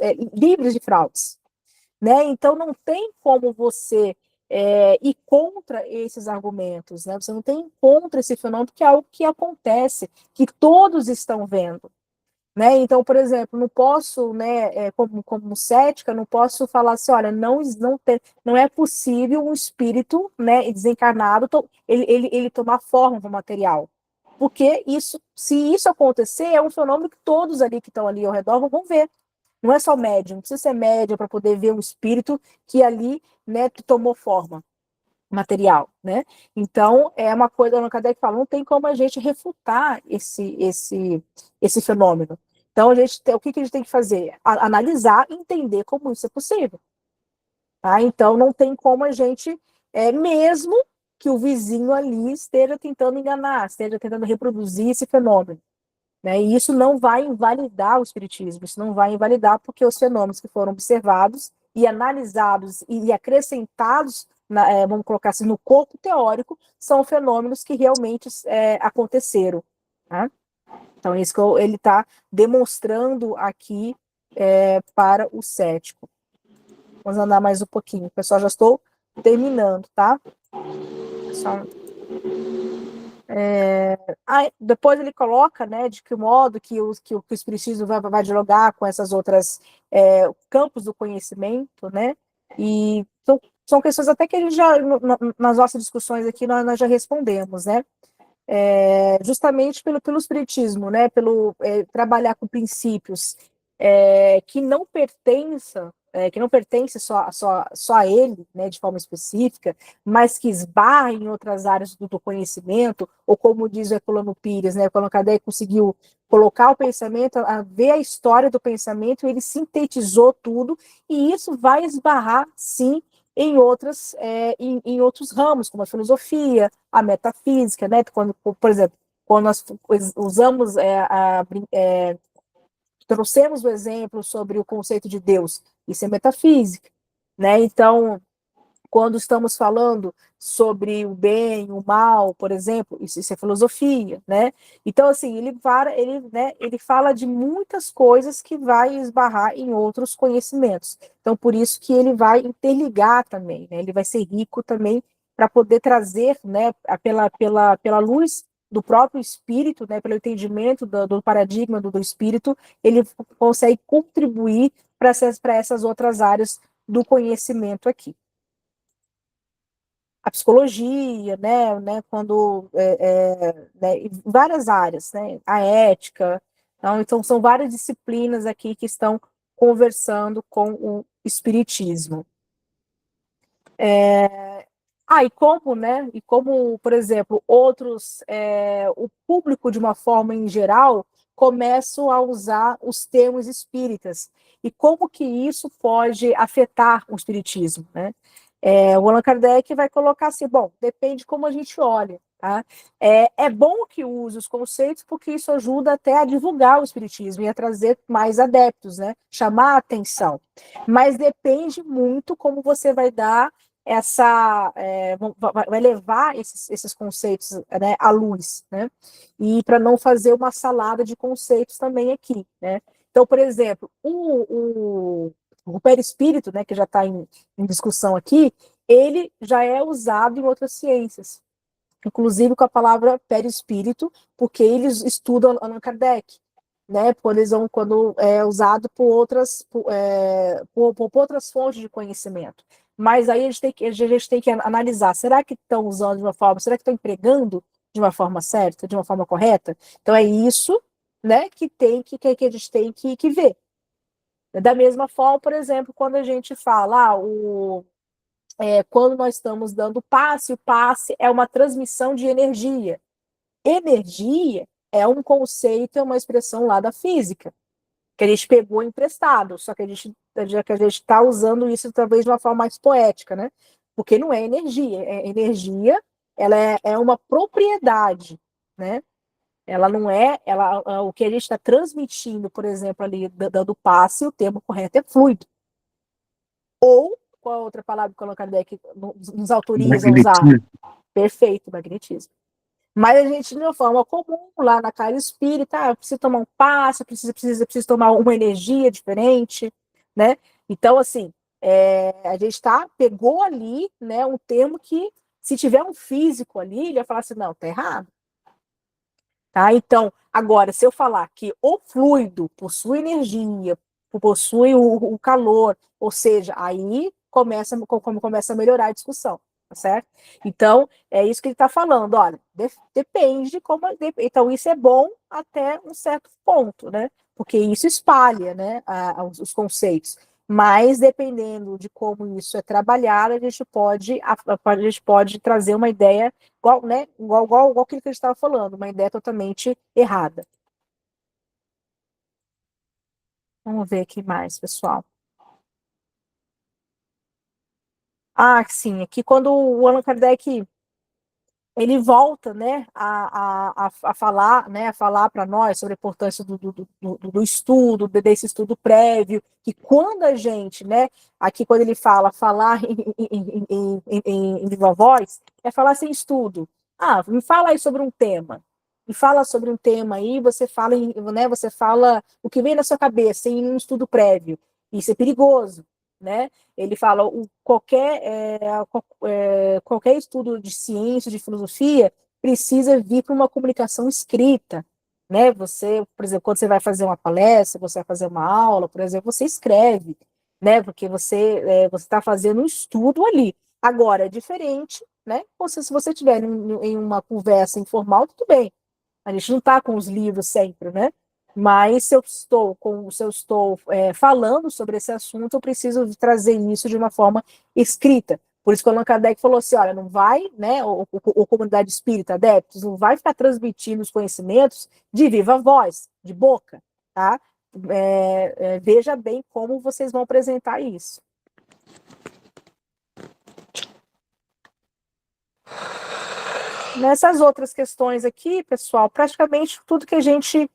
de fraudes, né? Então não tem como você ir contra esses argumentos, né? Você não tem contra esse fenômeno, que é algo que acontece, que todos estão vendo. Né? Então, por exemplo, não posso, né, como cética, não posso falar assim, olha, não é possível um espírito, né, desencarnado, ele tomar forma do material. Porque se isso acontecer, é um fenômeno que todos ali que estão ali ao redor vão ver. Não é só médium, não precisa ser médium para poder ver um espírito que ali, né, tomou forma material, né? Então, é uma coisa, o Kardec fala, não tem como a gente refutar esse fenômeno. Então, o que a gente tem que fazer? Analisar e entender como isso é possível. Tá? Então, não tem como a gente, mesmo que o vizinho ali esteja tentando enganar, esteja tentando reproduzir esse fenômeno. Né? E isso não vai invalidar o espiritismo, isso não vai invalidar, porque os fenômenos que foram observados e analisados e acrescentados, vamos colocar assim, no corpo teórico, são fenômenos que realmente aconteceram. Tá? Então, é isso que ele está demonstrando aqui para o cético. Vamos andar mais um pouquinho. Pessoal, já estou terminando, tá? Pessoal... depois ele coloca, né, de que modo que o espiritismo vai dialogar com essas outras campos do conhecimento, né, e são questões até que a gente já, nas nossas discussões aqui, nós já respondemos, né, justamente pelo espiritismo, né, pelo trabalhar com princípios que não pertençam que não pertence só a ele, né, de forma específica, mas que esbarra em outras áreas do conhecimento, ou como diz o Herculano Pires, né, quando Kardec conseguiu colocar o pensamento, ver a história do pensamento, ele sintetizou tudo, e isso vai esbarrar, sim, em outros ramos, como a filosofia, a metafísica, né, quando, por exemplo, quando nós usamos trouxemos o exemplo sobre o conceito de Deus, isso é metafísica, né? Então, quando estamos falando sobre o bem, o mal, por exemplo, isso é filosofia, né? Então, assim, ele fala de muitas coisas que vai esbarrar em outros conhecimentos. Então, por isso que ele vai interligar também, né? Ele vai ser rico também para poder trazer, né, pela luz do próprio espírito, né, pelo entendimento do paradigma do espírito, ele consegue contribuir para essas outras áreas do conhecimento aqui. A psicologia, né, quando né, várias áreas, né, a ética, então são várias disciplinas aqui que estão conversando com o espiritismo. E como, por exemplo, o público de uma forma em geral começam a usar os termos espíritas, e como que isso pode afetar o espiritismo, né? O Allan Kardec vai colocar assim, bom, depende de como a gente olha, tá? É bom que use os conceitos, porque isso ajuda até a divulgar o espiritismo e a trazer mais adeptos, né? Chamar a atenção. Mas depende muito como você vai dar vai levar esses conceitos, né, à luz, né? E para não fazer uma salada de conceitos também aqui, né? Então, por exemplo, o perispírito, né, que já está em discussão aqui, ele já é usado em outras ciências, inclusive com a palavra perispírito, porque eles estudam Allan Kardec, né? Quando é usado por outras fontes de conhecimento. Mas aí a gente tem que analisar, será que estão usando de uma forma, será que estão empregando de uma forma certa, de uma forma correta? Então é isso, né, que a gente tem que ver. Da mesma forma, por exemplo, quando a gente fala, quando nós estamos dando passe, o passe é uma transmissão de energia. Energia é um conceito, é uma expressão lá da física, que a gente pegou emprestado, só que a gente está usando isso talvez de uma forma mais poética, né? Porque não é energia. Energia, ela é uma propriedade, né? Ela não é, o que a gente está transmitindo, por exemplo, ali, dando passe, o termo correto é fluido. Ou, qual a outra palavra que o Allan Kardec nos autoriza a usar? Perfeito, magnetismo. Mas a gente, de uma forma comum, lá na casa espírita, eu preciso tomar um passe, eu preciso tomar uma energia diferente, né? Então, assim, a gente pegou ali, né, um termo que, se tiver um físico ali, ele vai falar assim, não, tá errado. Tá? Então, agora, se eu falar que o fluido possui energia, possui o calor, ou seja, aí começa a melhorar a discussão, tá certo? Então, é isso que ele está falando, olha, depende então isso é bom até um certo ponto, né? Porque isso espalha, né, os conceitos. Mas, dependendo de como isso é trabalhado, a gente pode trazer uma ideia igual, né, igual aquilo que a gente estava falando, uma ideia totalmente errada. Vamos ver aqui mais, pessoal. Sim, aqui quando o Allan Kardec ele volta, né, a falar, né, a falar para nós sobre a importância do estudo, desse estudo prévio, que quando a gente, né, aqui quando ele falar em viva voz, é falar sem estudo. Me fala aí sobre um tema. Me fala sobre um tema aí, você fala o que vem na sua cabeça, sem um estudo prévio. Isso é perigoso, né? Ele fala qualquer estudo de ciência, de filosofia, precisa vir para uma comunicação escrita, né? Você, por exemplo, quando você vai fazer uma palestra, você vai fazer uma aula, por exemplo, você escreve, né? Porque você está fazendo um estudo ali. Agora, é diferente, né? Se você estiver em uma conversa informal, tudo bem. A gente não está com os livros sempre, né? Mas se eu estou falando sobre esse assunto, eu preciso trazer isso de uma forma escrita. Por isso que o Allan Kardec falou assim, olha, não vai, né, ou comunidade espírita, adeptos, não vai ficar transmitindo os conhecimentos de viva voz, de boca, tá? Veja bem como vocês vão apresentar isso. Nessas outras questões aqui, pessoal, praticamente tudo que a gente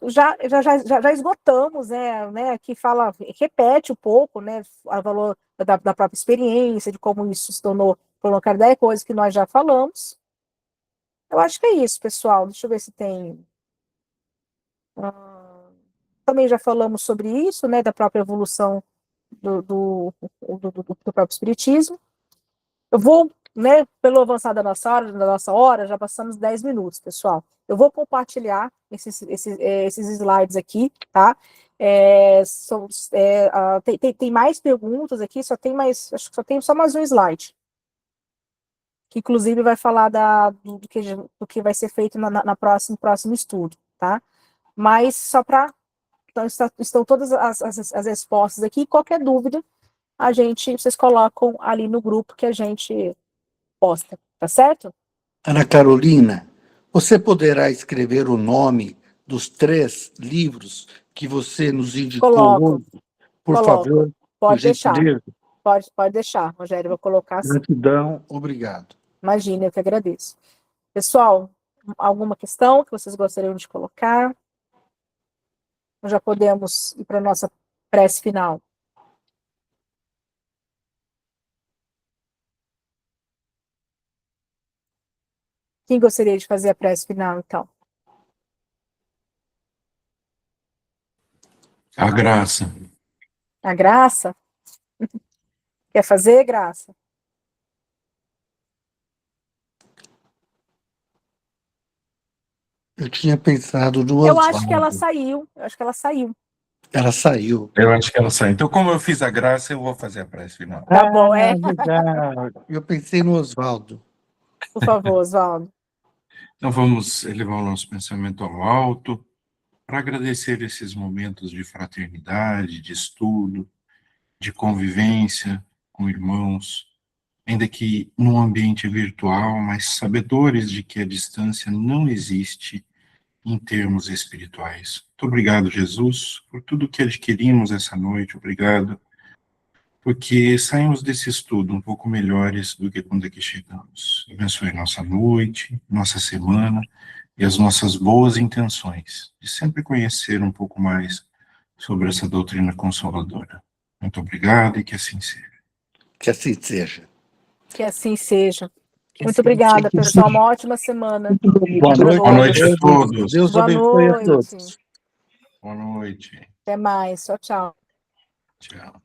já esgotamos, né? Aqui fala, repete um pouco, né? O valor da própria experiência, de como isso se tornou para o Allan Kardec, coisas que nós já falamos. Eu acho que é isso, pessoal. Deixa eu ver se tem. Também já falamos sobre isso, né? Da própria evolução do próprio Espiritismo. Eu vou, né, pelo avançar da nossa hora, já passamos 10 minutos, pessoal. Eu vou compartilhar esses slides aqui, tá? Tem mais perguntas aqui, acho que só tem só mais um slide. Que inclusive vai falar do que vai ser feito na próximo estudo, tá? Mas só para. Então, estão todas as respostas aqui. Qualquer dúvida, vocês colocam ali no grupo que a gente posta, tá certo? Ana Carolina, você poderá escrever o nome dos 3 livros que você nos indicou hoje? Por favor, pode deixar. Pode deixar, Rogério, vou colocar assim. Gratidão, obrigado. Imagina, eu que agradeço. Pessoal, alguma questão que vocês gostariam de colocar? Nós já podemos ir para a nossa prece final. Quem gostaria de fazer a prece final, então? A Graça. A Graça? Quer fazer, Graça? Eu tinha pensado no Eu acho que ela saiu. Ela saiu. Eu acho que ela saiu. Então, como eu fiz a Graça, eu vou fazer a prece final. Tá bom, Legal. Eu pensei no Oswaldo. Por favor, Oswaldo. Então, vamos elevar o nosso pensamento ao alto para agradecer esses momentos de fraternidade, de estudo, de convivência com irmãos, ainda que num ambiente virtual, mas sabedores de que a distância não existe em termos espirituais. Muito obrigado, Jesus, por tudo que adquirimos essa noite. Obrigado, porque saímos desse estudo um pouco melhores do que quando aqui chegamos. Abençoe nossa noite, nossa semana e as nossas boas intenções de sempre conhecer um pouco mais sobre essa doutrina consoladora. Muito obrigado e que assim seja. Que assim seja. Que assim seja. Muito obrigada, pessoal. Uma ótima semana. Boa noite a todos. Deus abençoe a todos. Boa noite. Até mais. Tchau, tchau. Tchau.